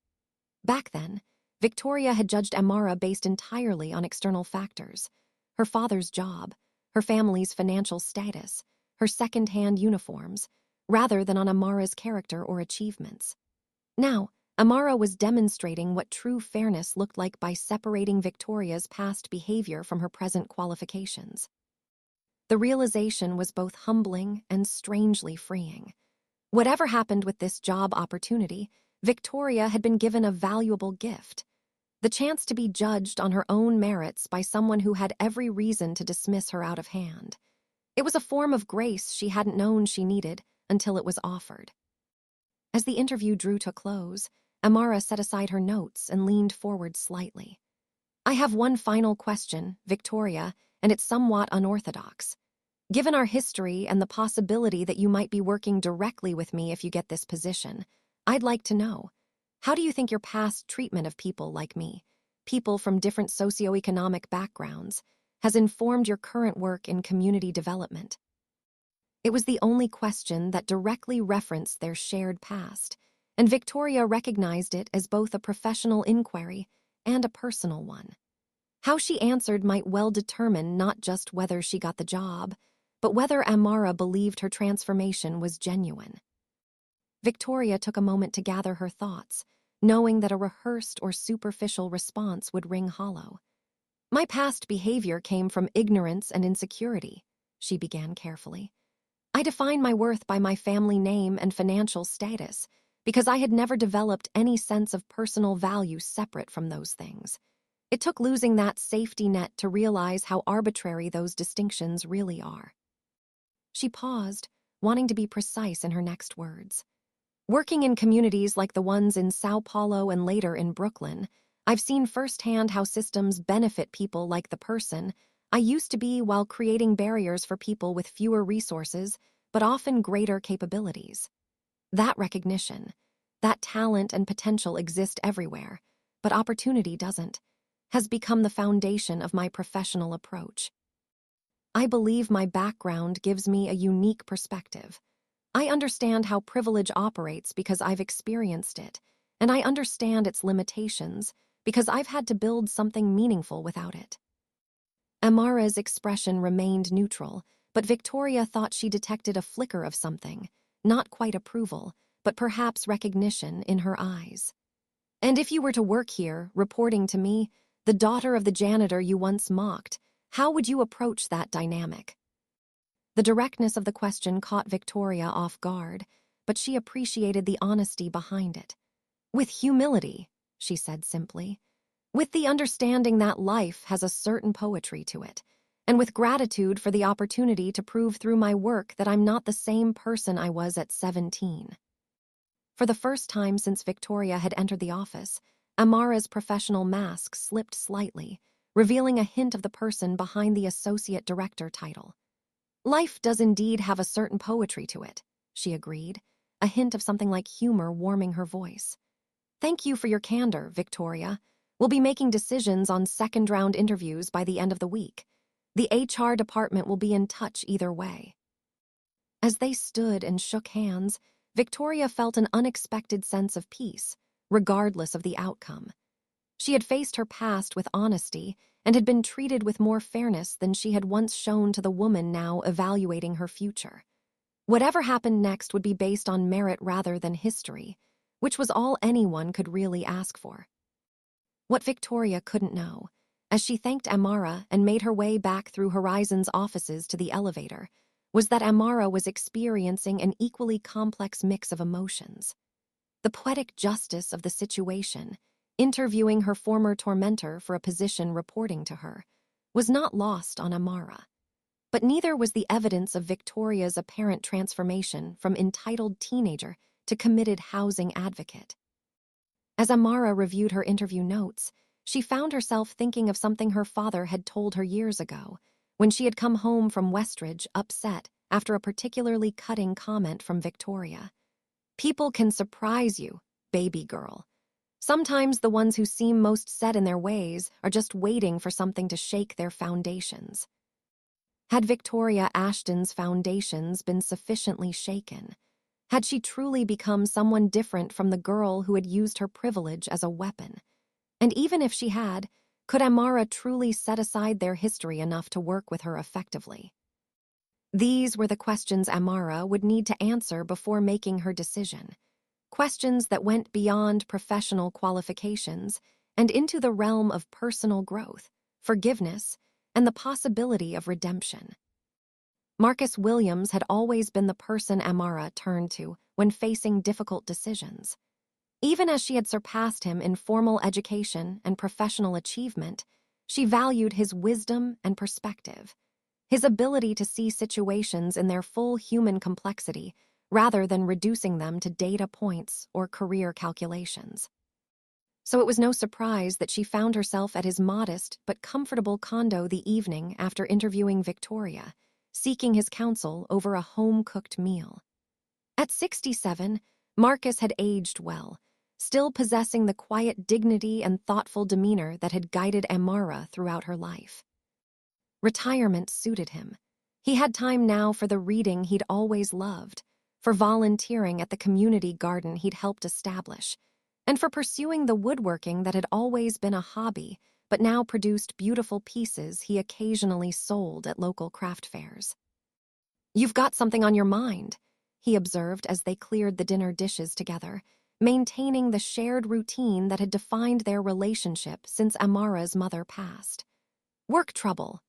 Back then, Victoria had judged Amara based entirely on external factors: her father's job, her family's financial status, her second-hand uniforms, rather than on Amara's character or achievements. Now, Amara was demonstrating what true fairness looked like by separating Victoria's past behavior from her present qualifications. The realization was both humbling and strangely freeing. Whatever happened with this job opportunity, Victoria had been given a valuable gift: the chance to be judged on her own merits by someone who had every reason to dismiss her out of hand. It was a form of grace she hadn't known she needed until it was offered. As the interview drew to a close, Amara set aside her notes and leaned forward slightly. "I have one final question, Victoria, and it's somewhat unorthodox. Given our history and the possibility that you might be working directly with me if you get this position, I'd like to know, how do you think your past treatment of people like me, people from different socioeconomic backgrounds, has informed your current work in community development?" It was the only question that directly referenced their shared past, and Victoria recognized it as both a professional inquiry and a personal one. How she answered might well determine not just whether she got the job, but whether Amara believed her transformation was genuine. Victoria took a moment to gather her thoughts, knowing that a rehearsed or superficial response would ring hollow. "My past behavior came from ignorance and insecurity," she began carefully. "I define my worth by my family name and financial status because I had never developed any sense of personal value separate from those things. It took losing that safety net to realize how arbitrary those distinctions really are." She paused, wanting to be precise in her next words. "Working in communities like the ones in Sao Paulo and later in Brooklyn, I've seen firsthand how systems benefit people like the person I used to be while creating barriers for people with fewer resources, but often greater capabilities. That recognition, that talent and potential exist everywhere, but opportunity doesn't, has become the foundation of my professional approach. I believe my background gives me a unique perspective. I understand how privilege operates because I've experienced it, and I understand its limitations because I've had to build something meaningful without it." Amara's expression remained neutral, but Victoria thought she detected a flicker of something, not quite approval, but perhaps recognition in her eyes. "And if you were to work here, reporting to me, the daughter of the janitor you once mocked, how would you approach that dynamic?" The directness of the question caught Victoria off guard, but she appreciated the honesty behind it. "With humility," she said simply. "With the understanding that life has a certain poetry to it, and with gratitude for the opportunity to prove through my work that I'm not the same person I was at 17. For the first time since Victoria had entered the office, Amara's professional mask slipped slightly, revealing a hint of the person behind the associate director title. "Life does indeed have a certain poetry to it," she agreed, a hint of something like humor warming her voice. "Thank you for your candor, Victoria. We'll be making decisions on second-round interviews by the end of the week. The HR department will be in touch either way." As they stood and shook hands, Victoria felt an unexpected sense of peace, regardless of the outcome. She had faced her past with honesty and had been treated with more fairness than she had once shown to the woman now evaluating her future. Whatever happened next would be based on merit rather than history, which was all anyone could really ask for. What Victoria couldn't know, as she thanked Amara and made her way back through Horizon's offices to the elevator, was that Amara was experiencing an equally complex mix of emotions. The poetic justice of the situation, interviewing her former tormentor for a position reporting to her, was not lost on Amara. But neither was the evidence of Victoria's apparent transformation from entitled teenager to committed housing advocate. As Amara reviewed her interview notes, she found herself thinking of something her father had told her years ago, when she had come home from Westridge upset after a particularly cutting comment from Victoria. "People can surprise you, baby girl. Sometimes the ones who seem most set in their ways are just waiting for something to shake their foundations." Had Victoria Ashton's foundations been sufficiently shaken? Had she truly become someone different from the girl who had used her privilege as a weapon? And even if she had, could Amara truly set aside their history enough to work with her effectively? These were the questions Amara would need to answer before making her decision. Questions that went beyond professional qualifications and into the realm of personal growth, forgiveness, and the possibility of redemption. Marcus Williams had always been the person Amara turned to when facing difficult decisions. Even as she had surpassed him in formal education and professional achievement, she valued his wisdom and perspective, his ability to see situations in their full human complexity rather than reducing them to data points or career calculations. So it was no surprise that she found herself at his modest but comfortable condo the evening after interviewing Victoria, seeking his counsel over a home-cooked meal. At 67, Marcus had aged well, still possessing the quiet dignity and thoughtful demeanor that had guided Amara throughout her life. Retirement suited him. He had time now for the reading he'd always loved, for volunteering at the community garden he'd helped establish, and for pursuing the woodworking that had always been a hobby but now produced beautiful pieces he occasionally sold at local craft fairs. "You've got something on your mind," he observed as they cleared the dinner dishes together, maintaining the shared routine that had defined their relationship since Amara's mother passed. "Work trouble."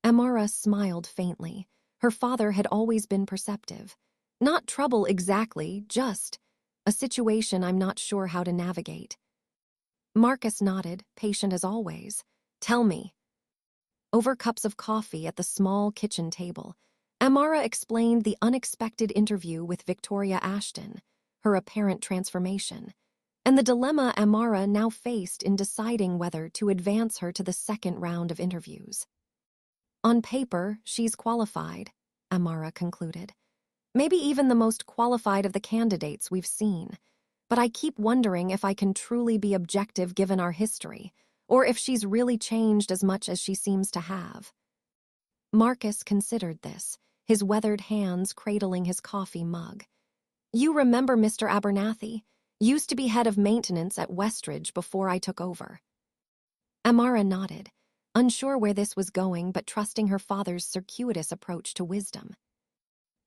Amara smiled faintly. Her father had always been perceptive. "Not trouble exactly, just a situation I'm not sure how to navigate." Marcus nodded, patient as always. "Tell me." Over cups of coffee at the small kitchen table, Amara explained the unexpected interview with Victoria Ashton, her apparent transformation, and the dilemma Amara now faced in deciding whether to advance her to the second round of interviews. "On paper, she's qualified," Amara concluded. "Maybe even the most qualified of the candidates we've seen. But I keep wondering if I can truly be objective given our history, or if she's really changed as much as she seems to have." Marcus considered this, his weathered hands cradling his coffee mug. "You remember Mr. Abernathy? Used to be head of maintenance at Westridge before I took over." Amara nodded, unsure where this was going but trusting her father's circuitous approach to wisdom.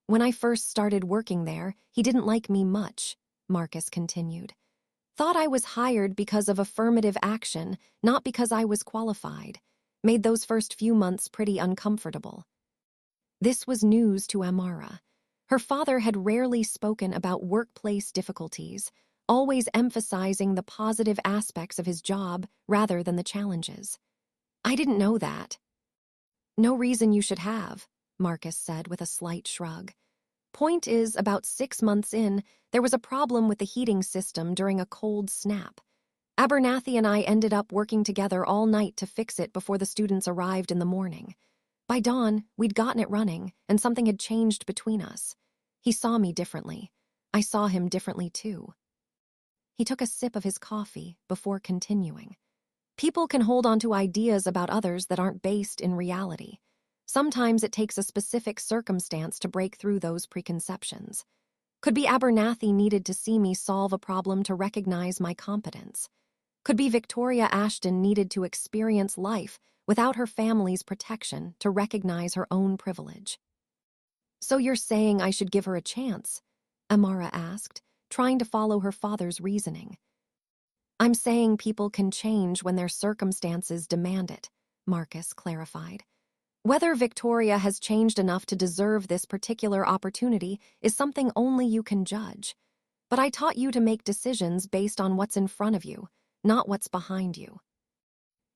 "When I first started working there, he didn't like me much," Marcus continued. "Thought I was hired because of affirmative action, not because I was qualified. Made those first few months pretty uncomfortable." This was news to Amara. Her father had rarely spoken about workplace difficulties, always emphasizing the positive aspects of his job rather than the challenges. "I didn't know that." "No reason you should have," Marcus said with a slight shrug. "Point is, about 6 months in, there was a problem with the heating system during a cold snap. Abernathy and I ended up working together all night to fix it before the students arrived in the morning. By dawn, we'd gotten it running, and something had changed between us. He saw me differently. I saw him differently too." He took a sip of his coffee before continuing. "People can hold on to ideas about others that aren't based in reality. Sometimes it takes a specific circumstance to break through those preconceptions. Could be Abernathy needed to see me solve a problem to recognize my competence. Could be Victoria Ashton needed to experience life without her family's protection to recognize her own privilege." "So you're saying I should give her a chance?" Amara asked, trying to follow her father's reasoning. "I'm saying people can change when their circumstances demand it," Marcus clarified. "Whether Victoria has changed enough to deserve this particular opportunity is something only you can judge. But I taught you to make decisions based on what's in front of you, not what's behind you."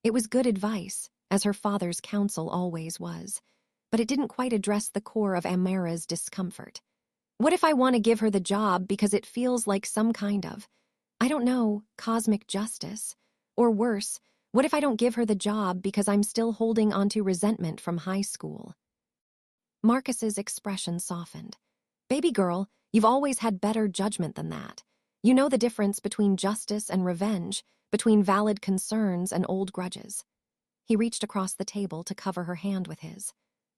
It was good advice, as her father's counsel always was, but it didn't quite address the core of Amara's discomfort. "What if I want to give her the job because it feels like some kind of, I don't know, cosmic justice? Or worse, what if I don't give her the job because I'm still holding onto resentment from high school?" Marcus's expression softened. "Baby girl, you've always had better judgment than that. You know the difference between justice and revenge, between valid concerns and old grudges." He reached across the table to cover her hand with his.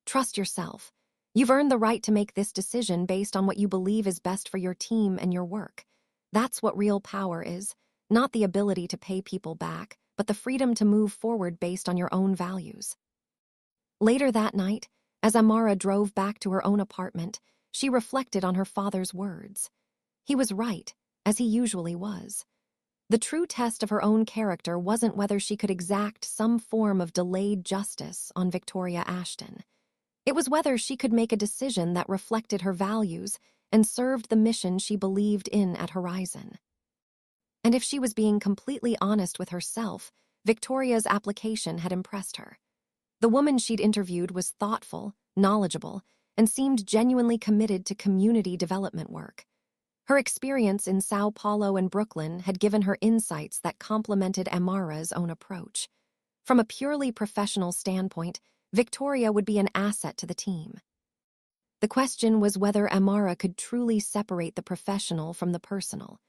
"Trust yourself. You've earned the right to make this decision based on what you believe is best for your team and your work. That's what real power is, not the ability to pay people back, but the freedom to move forward based on your own values." Later that night, As Amara drove back to her own apartment, she reflected on her father's words. He was right, as he usually was. The true test of her own character wasn't whether she could exact some form of delayed justice on Victoria Ashton. It was whether she could make a decision that reflected her values and served the mission she believed in at Horizon. And if she was being completely honest with herself, Victoria's application had impressed her. The woman she'd interviewed was thoughtful, knowledgeable, and seemed genuinely committed to community development work. Her experience in Sao Paulo and Brooklyn had given her insights that complemented Amara's own approach. From a purely professional standpoint, Victoria would be an asset to the team. The question was whether Amara could truly separate the professional from the personal,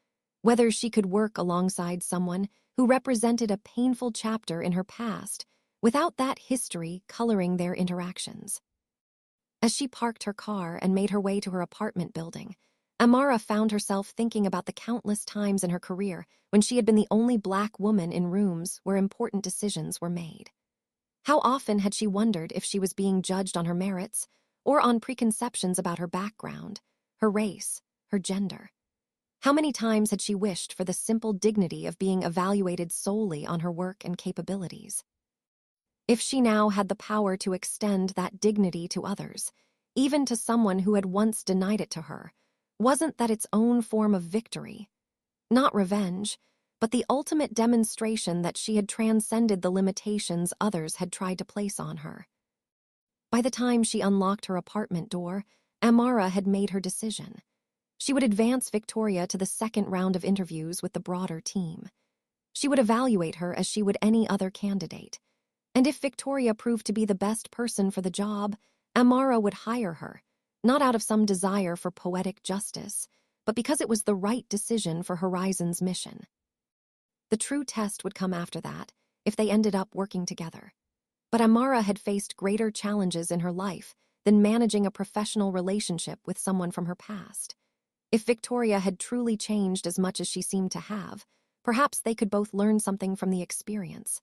whether she could work alongside someone who represented a painful chapter in her past without that history coloring their interactions. As she parked her car and made her way to her apartment building, Amara found herself thinking about the countless times in her career when she had been the only Black woman in rooms where important decisions were made. How often had she wondered if she was being judged on her merits or on preconceptions about her background, her race, her gender? How many times had she wished for the simple dignity of being evaluated solely on her work and capabilities? If she now had the power to extend that dignity to others, even to someone who had once denied it to her, wasn't that its own form of victory? Not revenge, but the ultimate demonstration that she had transcended the limitations others had tried to place on her. By the time she unlocked her apartment door, Amara had made her decision. She would advance Victoria to the second round of interviews with the broader team. She would evaluate her as she would any other candidate. And if Victoria proved to be the best person for the job, Amara would hire her, not out of some desire for poetic justice, but because it was the right decision for Horizon's mission. The true test would come after that, if they ended up working together. But Amara had faced greater challenges in her life than managing a professional relationship with someone from her past. If Victoria had truly changed as much as she seemed to have, perhaps they could both learn something from the experience.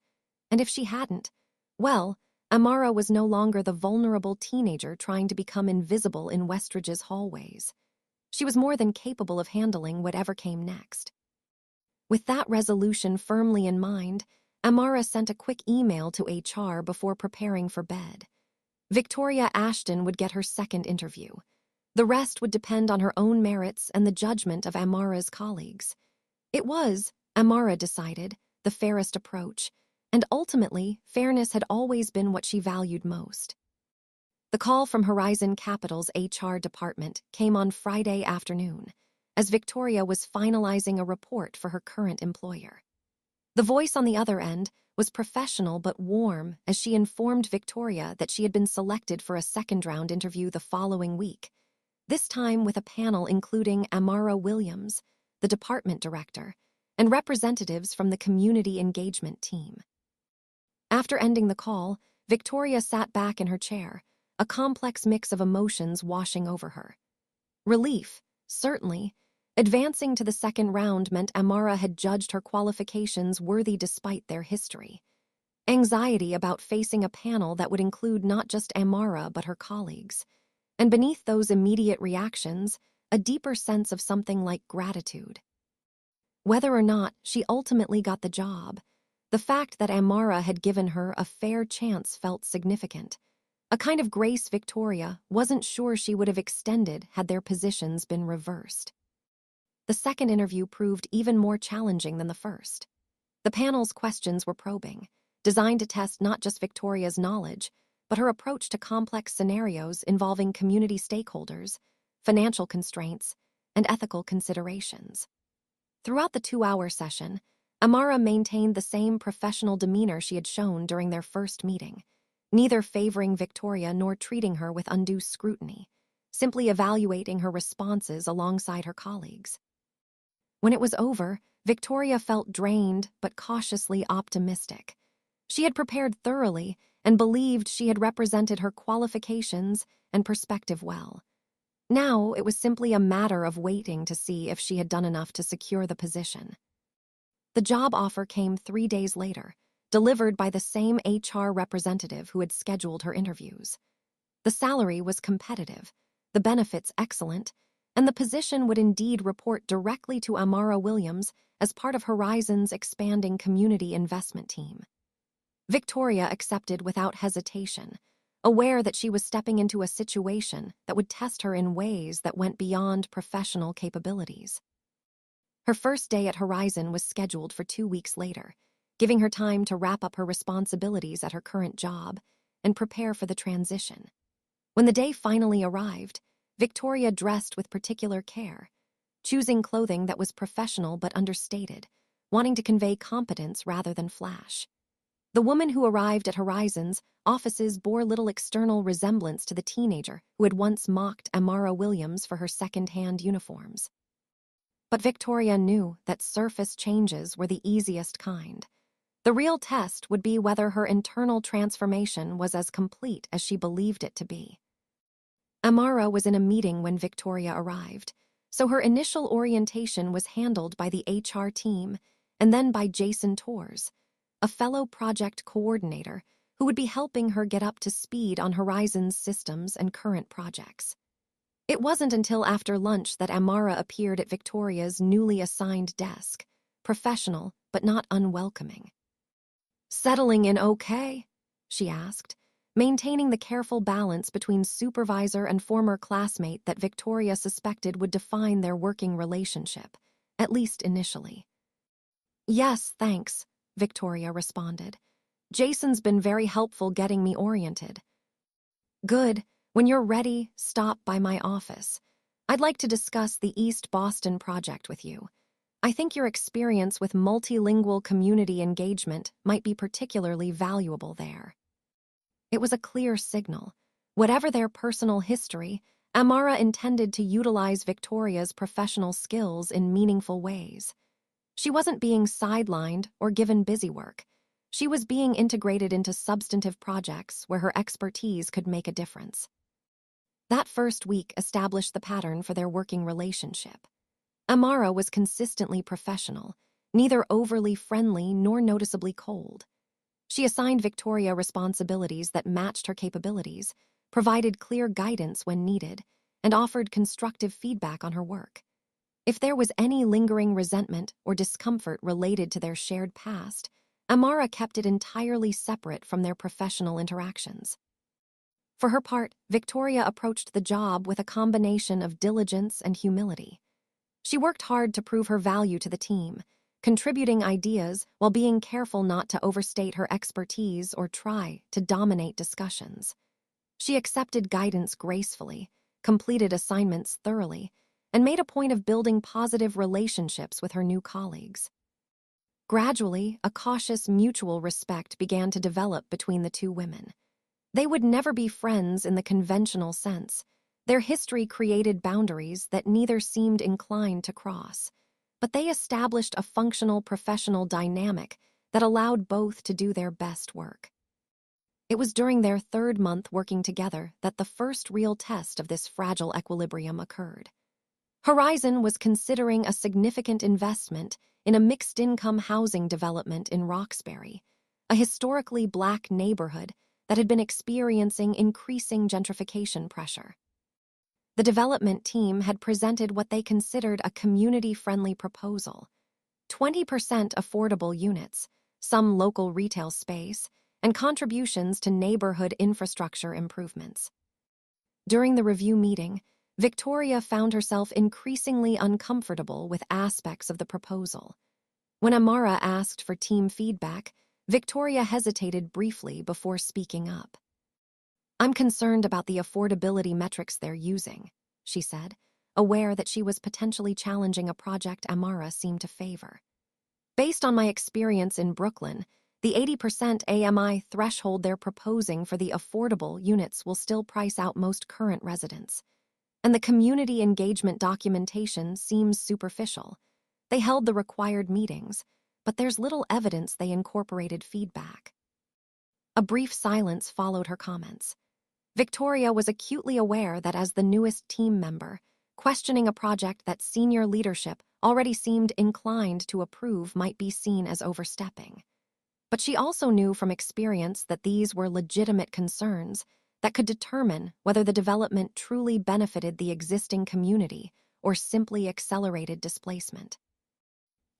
And if she hadn't, well, Amara was no longer the vulnerable teenager trying to become invisible in Westridge's hallways. She was more than capable of handling whatever came next. With that resolution firmly in mind, Amara sent a quick email to HR before preparing for bed. Victoria Ashton would get her second interview. The rest would depend on her own merits and the judgment of Amara's colleagues. It was, Amara decided, the fairest approach, and ultimately, fairness had always been what she valued most. The call from Horizon Capital's HR department came on Friday afternoon, as Victoria was finalizing a report for her current employer. The voice on the other end was professional but warm as she informed Victoria that she had been selected for a second-round interview the following week, this time with a panel including Amara Williams, the department director, and representatives from the community engagement team. After ending the call, Victoria sat back in her chair, a complex mix of emotions washing over her. Relief, certainly. Advancing to the second round meant Amara had judged her qualifications worthy despite their history. Anxiety about facing a panel that would include not just Amara but her colleagues. And beneath those immediate reactions, a deeper sense of something like gratitude. Whether or not she ultimately got the job, the fact that Amara had given her a fair chance felt significant. A kind of grace Victoria wasn't sure she would have extended had their positions been reversed. The second interview proved even more challenging than the first. The panel's questions were probing, designed to test not just Victoria's knowledge, but her approach to complex scenarios involving community stakeholders, financial constraints, and ethical considerations. Throughout the 2-hour session, Amara maintained the same professional demeanor she had shown during their first meeting, neither favoring Victoria nor treating her with undue scrutiny, simply evaluating her responses alongside her colleagues. When it was over, Victoria felt drained but cautiously optimistic. She had prepared thoroughly and believed she had represented her qualifications and perspective well. Now it was simply a matter of waiting to see if she had done enough to secure the position. The job offer came 3 days later, delivered by the same HR representative who had scheduled her interviews. The salary was competitive, the benefits excellent, and the position would indeed report directly to Amara Williams as part of Horizon's expanding community investment team. Victoria accepted without hesitation, aware that she was stepping into a situation that would test her in ways that went beyond professional capabilities. Her first day at Horizon was scheduled for 2 weeks later, giving her time to wrap up her responsibilities at her current job and prepare for the transition. When the day finally arrived, Victoria dressed with particular care, choosing clothing that was professional but understated, wanting to convey competence rather than flash. The woman who arrived at Horizon's offices bore little external resemblance to the teenager who had once mocked Amara Williams for her second-hand uniforms. But Victoria knew that surface changes were the easiest kind. The real test would be whether her internal transformation was as complete as she believed it to be. Amara was in a meeting when Victoria arrived, so her initial orientation was handled by the HR team and then by Jason Torres, a fellow project coordinator who would be helping her get up to speed on Horizon's systems and current projects. It wasn't until after lunch that Amara appeared at Victoria's newly assigned desk, professional but not unwelcoming. "Settling in okay?" she asked, maintaining the careful balance between supervisor and former classmate that Victoria suspected would define their working relationship, at least initially. "Yes, thanks," Victoria responded. "Jason's been very helpful getting me oriented." "Good. When you're ready, stop by my office. I'd like to discuss the East Boston project with you. I think your experience with multilingual community engagement might be particularly valuable there." It was a clear signal. Whatever their personal history, Amara intended to utilize Victoria's professional skills in meaningful ways. She wasn't being sidelined or given busy work. She was being integrated into substantive projects where her expertise could make a difference. That first week established the pattern for their working relationship. Amara was consistently professional, neither overly friendly nor noticeably cold. She assigned Victoria responsibilities that matched her capabilities, provided clear guidance when needed, and offered constructive feedback on her work. If there was any lingering resentment or discomfort related to their shared past, Amara kept it entirely separate from their professional interactions. For her part, Victoria approached the job with a combination of diligence and humility. She worked hard to prove her value to the team, contributing ideas while being careful not to overstate her expertise or try to dominate discussions. She accepted guidance gracefully, completed assignments thoroughly, and made a point of building positive relationships with her new colleagues. Gradually, a cautious mutual respect began to develop between the two women. They would never be friends in the conventional sense. Their history created boundaries that neither seemed inclined to cross, but they established a functional professional dynamic that allowed both to do their best work. It was during their third month working together that the first real test of this fragile equilibrium occurred. Horizon was considering a significant investment in a mixed-income housing development in Roxbury, a historically Black neighborhood that had been experiencing increasing gentrification pressure. The development team had presented what they considered a community-friendly proposal: 20% affordable units, some local retail space, and contributions to neighborhood infrastructure improvements. During the review meeting, Victoria found herself increasingly uncomfortable with aspects of the proposal. When Amara asked for team feedback, Victoria hesitated briefly before speaking up. "I'm concerned about the affordability metrics they're using," she said, aware that she was potentially challenging a project Amara seemed to favor. "Based on my experience in Brooklyn, the 80% AMI threshold they're proposing for the affordable units will still price out most current residents. And the community engagement documentation seems superficial. They held the required meetings, but there's little evidence they incorporated feedback." A brief silence followed her comments. Victoria was acutely aware that as the newest team member, questioning a project that senior leadership already seemed inclined to approve might be seen as overstepping. But she also knew from experience that these were legitimate concerns that could determine whether the development truly benefited the existing community or simply accelerated displacement.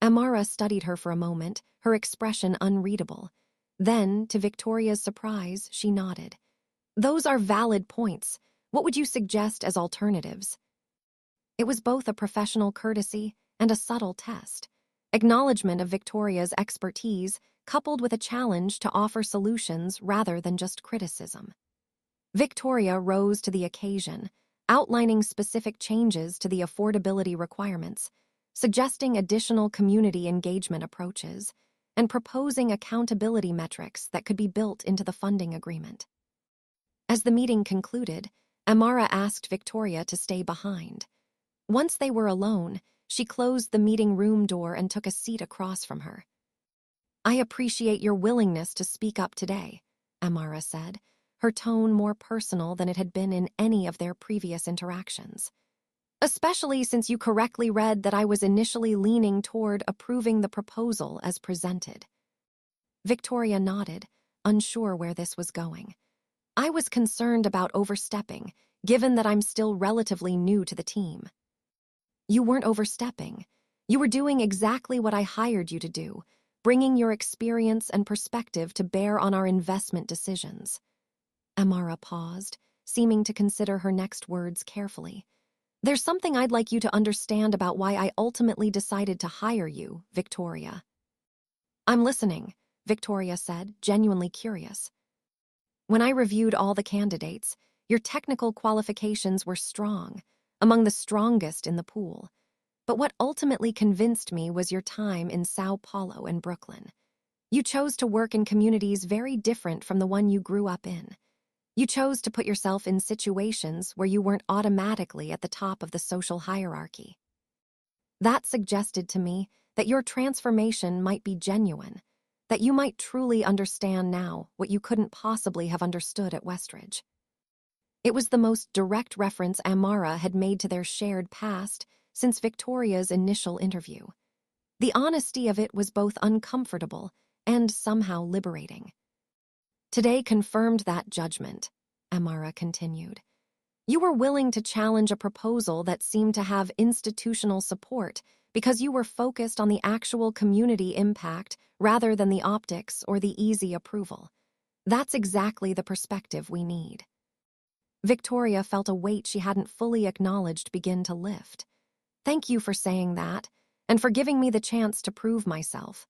Amara studied her for a moment, her expression unreadable. Then, to Victoria's surprise, she nodded. "Those are valid points. What would you suggest as alternatives?" It was both a professional courtesy and a subtle test. Acknowledgement of Victoria's expertise coupled with a challenge to offer solutions rather than just criticism. Victoria rose to the occasion, outlining specific changes to the affordability requirements, suggesting additional community engagement approaches, and proposing accountability metrics that could be built into the funding agreement. As the meeting concluded, Amara asked Victoria to stay behind. Once they were alone, she closed the meeting room door and took a seat across from her. "I appreciate your willingness to speak up today," Amara said, her tone more personal than it had been in any of their previous interactions. "Especially since you correctly read that I was initially leaning toward approving the proposal as presented." Victoria nodded, unsure where this was going. "I was concerned about overstepping, given that I'm still relatively new to the team." "You weren't overstepping. You were doing exactly what I hired you to do, bringing your experience and perspective to bear on our investment decisions." Amara paused, seeming to consider her next words carefully. "There's something I'd like you to understand about why I ultimately decided to hire you, Victoria." "I'm listening," Victoria said, genuinely curious. "When I reviewed all the candidates, your technical qualifications were strong, among the strongest in the pool. But what ultimately convinced me was your time in Sao Paulo and Brooklyn. You chose to work in communities very different from the one you grew up in. You chose to put yourself in situations where you weren't automatically at the top of the social hierarchy. That suggested to me that your transformation might be genuine, that you might truly understand now what you couldn't possibly have understood at Westridge." It was the most direct reference Amara had made to their shared past since Victoria's initial interview. The honesty of it was both uncomfortable and somehow liberating. "Today confirmed that judgment," Amara continued. "You were willing to challenge a proposal that seemed to have institutional support because you were focused on the actual community impact rather than the optics or the easy approval. That's exactly the perspective we need." Victoria felt a weight she hadn't fully acknowledged begin to lift. "Thank you for saying that, and for giving me the chance to prove myself."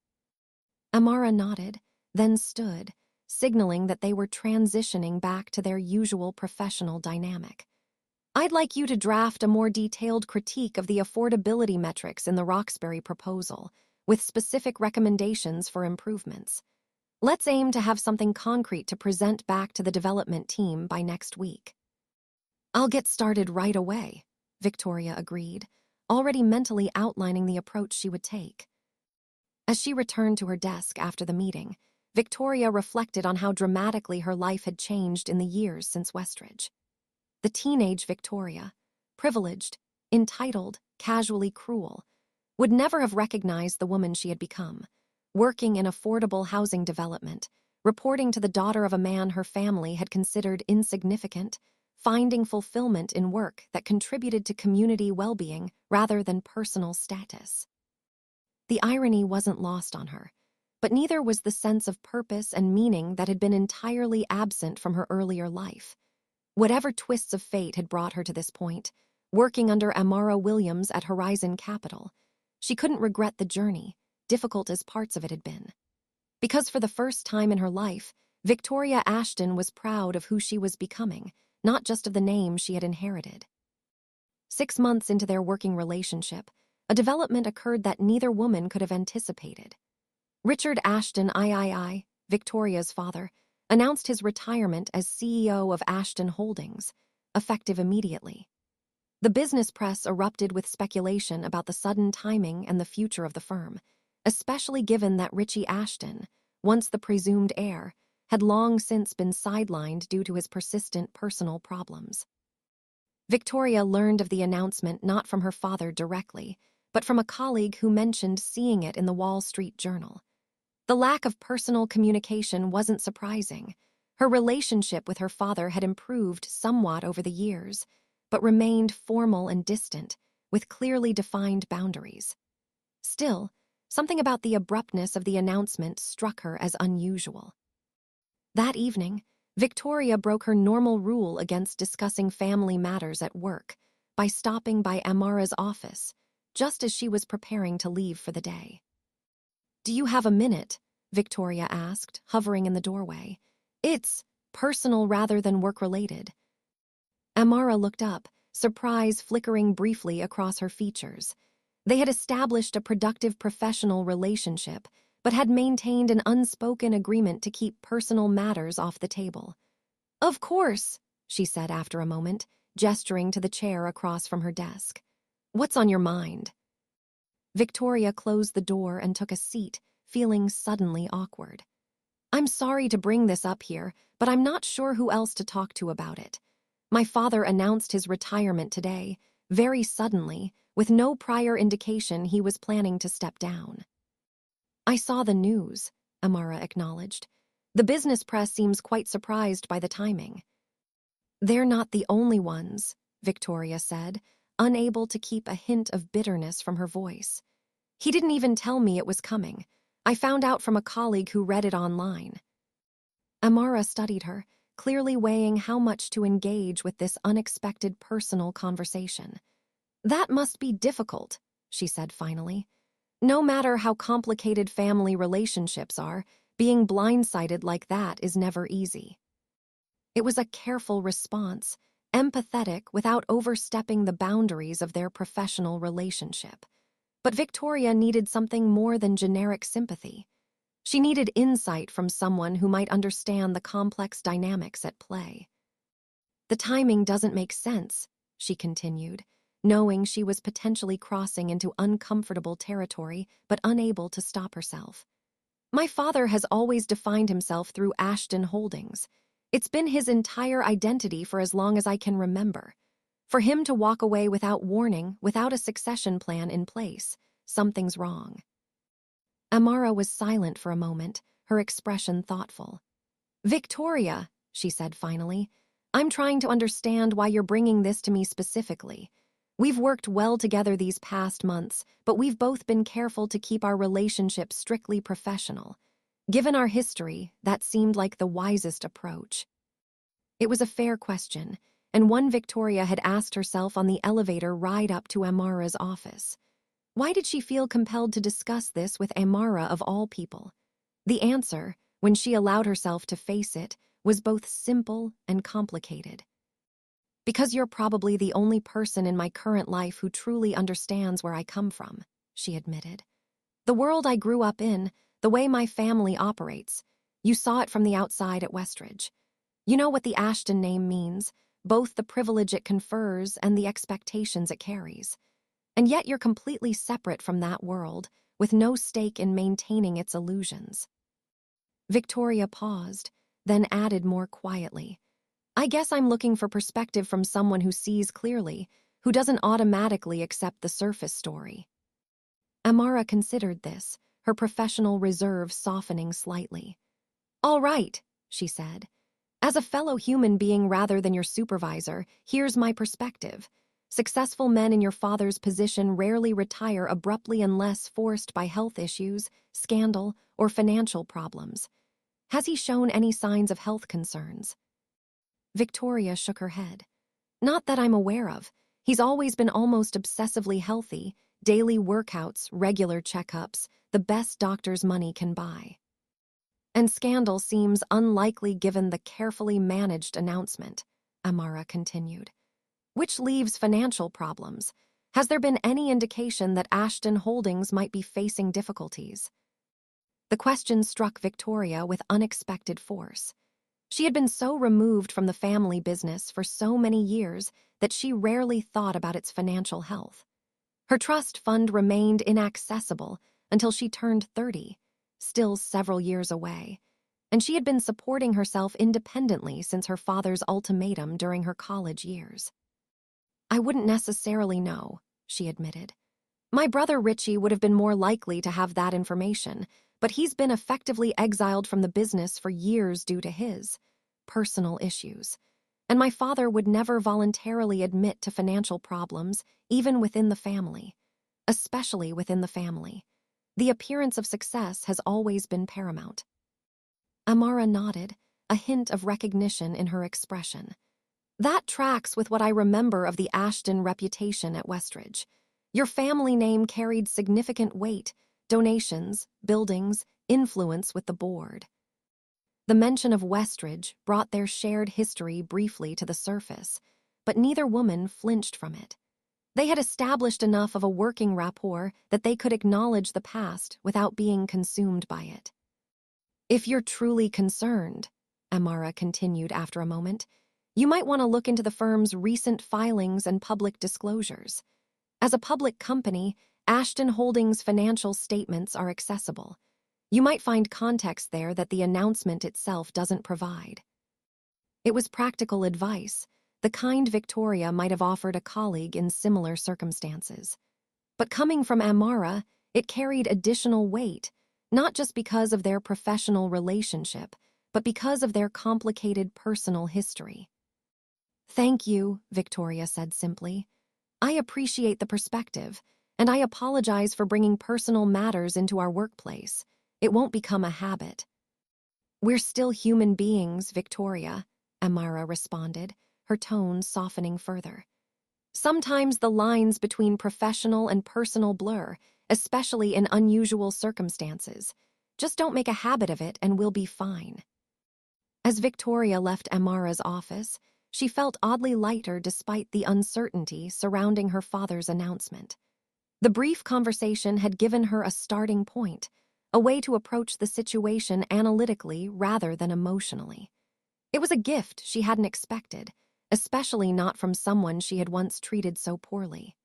Amara nodded, then stood, signaling that they were transitioning back to their usual professional dynamic. "I'd like you to draft a more detailed critique of the affordability metrics in the Roxbury proposal, with specific recommendations for improvements. Let's aim to have something concrete to present back to the development team by next week." "I'll get started right away," Victoria agreed, already mentally outlining the approach she would take. As she returned to her desk after the meeting, Victoria reflected on how dramatically her life had changed in the years since Westridge. The teenage Victoria, privileged, entitled, casually cruel, would never have recognized the woman she had become, working in affordable housing development, reporting to the daughter of a man her family had considered insignificant, finding fulfillment in work that contributed to community well-being rather than personal status. The irony wasn't lost on her, but neither was the sense of purpose and meaning that had been entirely absent from her earlier life. Whatever twists of fate had brought her to this point, working under Amara Williams at Horizon Capital, she couldn't regret the journey, difficult as parts of it had been. Because for the first time in her life, Victoria Ashton was proud of who she was becoming, not just of the name she had inherited. 6 months into their working relationship, a development occurred that neither woman could have anticipated. Richard Ashton III, Victoria's father, announced his retirement as CEO of Ashton Holdings, effective immediately. The business press erupted with speculation about the sudden timing and the future of the firm, especially given that Richie Ashton, once the presumed heir, had long since been sidelined due to his persistent personal problems. Victoria learned of the announcement not from her father directly, but from a colleague who mentioned seeing it in the Wall Street Journal. The lack of personal communication wasn't surprising. Her relationship with her father had improved somewhat over the years, but remained formal and distant, with clearly defined boundaries. Still, something about the abruptness of the announcement struck her as unusual. That evening, Victoria broke her normal rule against discussing family matters at work by stopping by Amara's office, just as she was preparing to leave for the day. "Do you have a minute?" Victoria asked, hovering in the doorway. "It's personal rather than work-related." Amara looked up, surprise flickering briefly across her features. They had established a productive professional relationship, but had maintained an unspoken agreement to keep personal matters off the table. "Of course," she said after a moment, gesturing to the chair across from her desk. "What's on your mind?" Victoria closed the door and took a seat, feeling suddenly awkward. "I'm sorry to bring this up here, but I'm not sure who else to talk to about it. My father announced his retirement today, very suddenly, with no prior indication he was planning to step down." "I saw the news," Amara acknowledged. "The business press seems quite surprised by the timing." "They're not the only ones," Victoria said, unable to keep a hint of bitterness from her voice. "He didn't even tell me it was coming. I found out from a colleague who read it online." Amara studied her, clearly weighing how much to engage with this unexpected personal conversation. "That must be difficult," she said finally. "No matter how complicated family relationships are, being blindsided like that is never easy." It was a careful response, empathetic without overstepping the boundaries of their professional relationship. But Victoria needed something more than generic sympathy. She needed insight from someone who might understand the complex dynamics at play. "The timing doesn't make sense," she continued, knowing she was potentially crossing into uncomfortable territory but unable to stop herself. "My father has always defined himself through Ashton Holdings. It's been his entire identity for as long as I can remember. For him to walk away without warning, without a succession plan in place, something's wrong." Amara was silent for a moment, her expression thoughtful. "Victoria," she said finally, "I'm trying to understand why you're bringing this to me specifically. We've worked well together these past months, but we've both been careful to keep our relationship strictly professional. Given our history, that seemed like the wisest approach." It was a fair question, and one Victoria had asked herself on the elevator ride up to Amara's office. Why did she feel compelled to discuss this with Amara of all people? The answer, when she allowed herself to face it, was both simple and complicated. "Because you're probably the only person in my current life who truly understands where I come from," she admitted. "The world I grew up in, the way my family operates. You saw it from the outside at Westridge. You know what the Ashton name means, both the privilege it confers and the expectations it carries. And yet you're completely separate from that world, with no stake in maintaining its illusions." Victoria paused, then added more quietly, "I guess I'm looking for perspective from someone who sees clearly, who doesn't automatically accept the surface story." Amara considered this, her professional reserve softening slightly. "All right," she said. "As a fellow human being rather than your supervisor, here's my perspective. Successful men in your father's position rarely retire abruptly unless forced by health issues, scandal, or financial problems. Has he shown any signs of health concerns?" Victoria shook her head. "Not that I'm aware of. He's always been almost obsessively healthy, daily workouts, regular checkups, the best doctor's money can buy." "And scandal seems unlikely given the carefully managed announcement," Amara continued. "Which leaves financial problems. Has there been any indication that Ashton Holdings might be facing difficulties?" The question struck Victoria with unexpected force. She had been so removed from the family business for so many years that she rarely thought about its financial health. Her trust fund remained inaccessible until she turned 30, still several years away, and she had been supporting herself independently since her father's ultimatum during her college years. "I wouldn't necessarily know," she admitted. "My brother Richie would have been more likely to have that information, but he's been effectively exiled from the business for years due to his. personal issues. And my father would never voluntarily admit to financial problems, even within the family. Especially within the family. The appearance of success has always been paramount. Amara nodded, a hint of recognition in her expression. That tracks with what I remember of the Ashton reputation at Westridge. Your family name carried significant weight, donations, buildings, influence with the board. The mention of Westridge brought their shared history briefly to the surface, but neither woman flinched from it. They had established enough of a working rapport that they could acknowledge the past without being consumed by it. If you're truly concerned, Amara continued after a moment, you might want to look into the firm's recent filings and public disclosures. As a public company, Ashton Holdings' financial statements are accessible. You might find context there that the announcement itself doesn't provide. It was practical advice, the kind Victoria might have offered a colleague in similar circumstances. But coming from Amara, it carried additional weight, not just because of their professional relationship, but because of their complicated personal history. Thank you, Victoria said simply. I appreciate the perspective, and I apologize for bringing personal matters into our workplace. It won't become a habit. We're still human beings, Victoria, Amara responded, her tone softening further. Sometimes the lines between professional and personal blur, especially in unusual circumstances. Just don't make a habit of it and we'll be fine. As Victoria left Amara's office, she felt oddly lighter despite the uncertainty surrounding her father's announcement. The brief conversation had given her a starting point, a way to approach the situation analytically rather than emotionally. It was a gift she hadn't expected, especially not from someone she had once treated so poorly.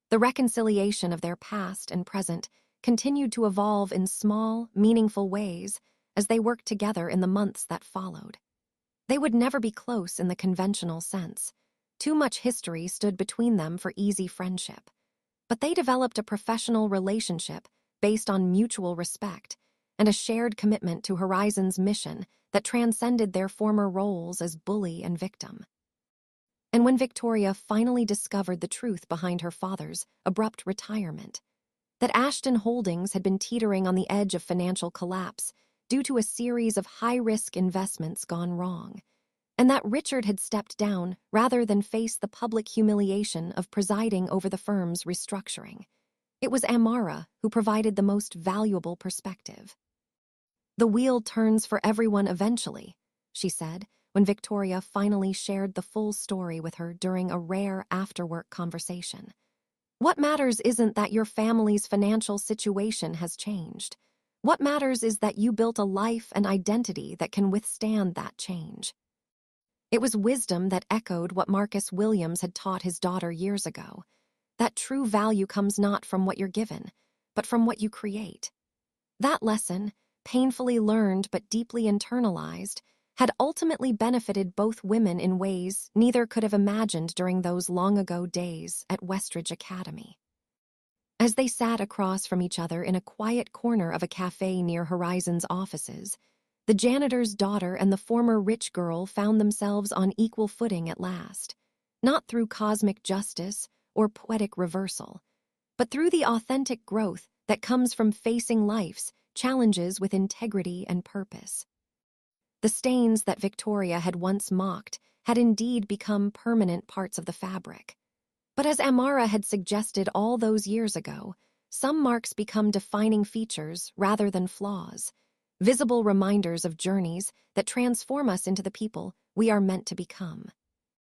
The reconciliation of their past and present continued to evolve in small, meaningful ways as they worked together in the months that followed. They would never be close in the conventional sense. Too much history stood between them for easy friendship. But they developed a professional relationship based on mutual respect and a shared commitment to Horizon's mission that transcended their former roles as bully and victim. And when Victoria finally discovered the truth behind her father's abrupt retirement, that Ashton Holdings had been teetering on the edge of financial collapse due to a series of high-risk investments gone wrong, and that Richard had stepped down rather than face the public humiliation of presiding over the firm's restructuring, it was Amara who provided the most valuable perspective. The wheel turns for everyone eventually, she said, when Victoria finally shared the full story with her during a rare after-work conversation. What matters isn't that your family's financial situation has changed. What matters is that you built a life and identity that can withstand that change. It was wisdom that echoed what Marcus Williams had taught his daughter years ago, that true value comes not from what you're given, but from what you create. That lesson, painfully learned but deeply internalized, had ultimately benefited both women in ways neither could have imagined during those long-ago days at Westridge Academy. As they sat across from each other in a quiet corner of a cafe near Horizon's offices, the janitor's daughter and the former rich girl found themselves on equal footing at last, not through cosmic justice or poetic reversal, but through the authentic growth that comes from facing life's challenges with integrity and purpose. The stains that Victoria had once mocked had indeed become permanent parts of the fabric. But as Amara had suggested all those years ago, some marks become defining features rather than flaws, visible reminders of journeys that transform us into the people we are meant to become.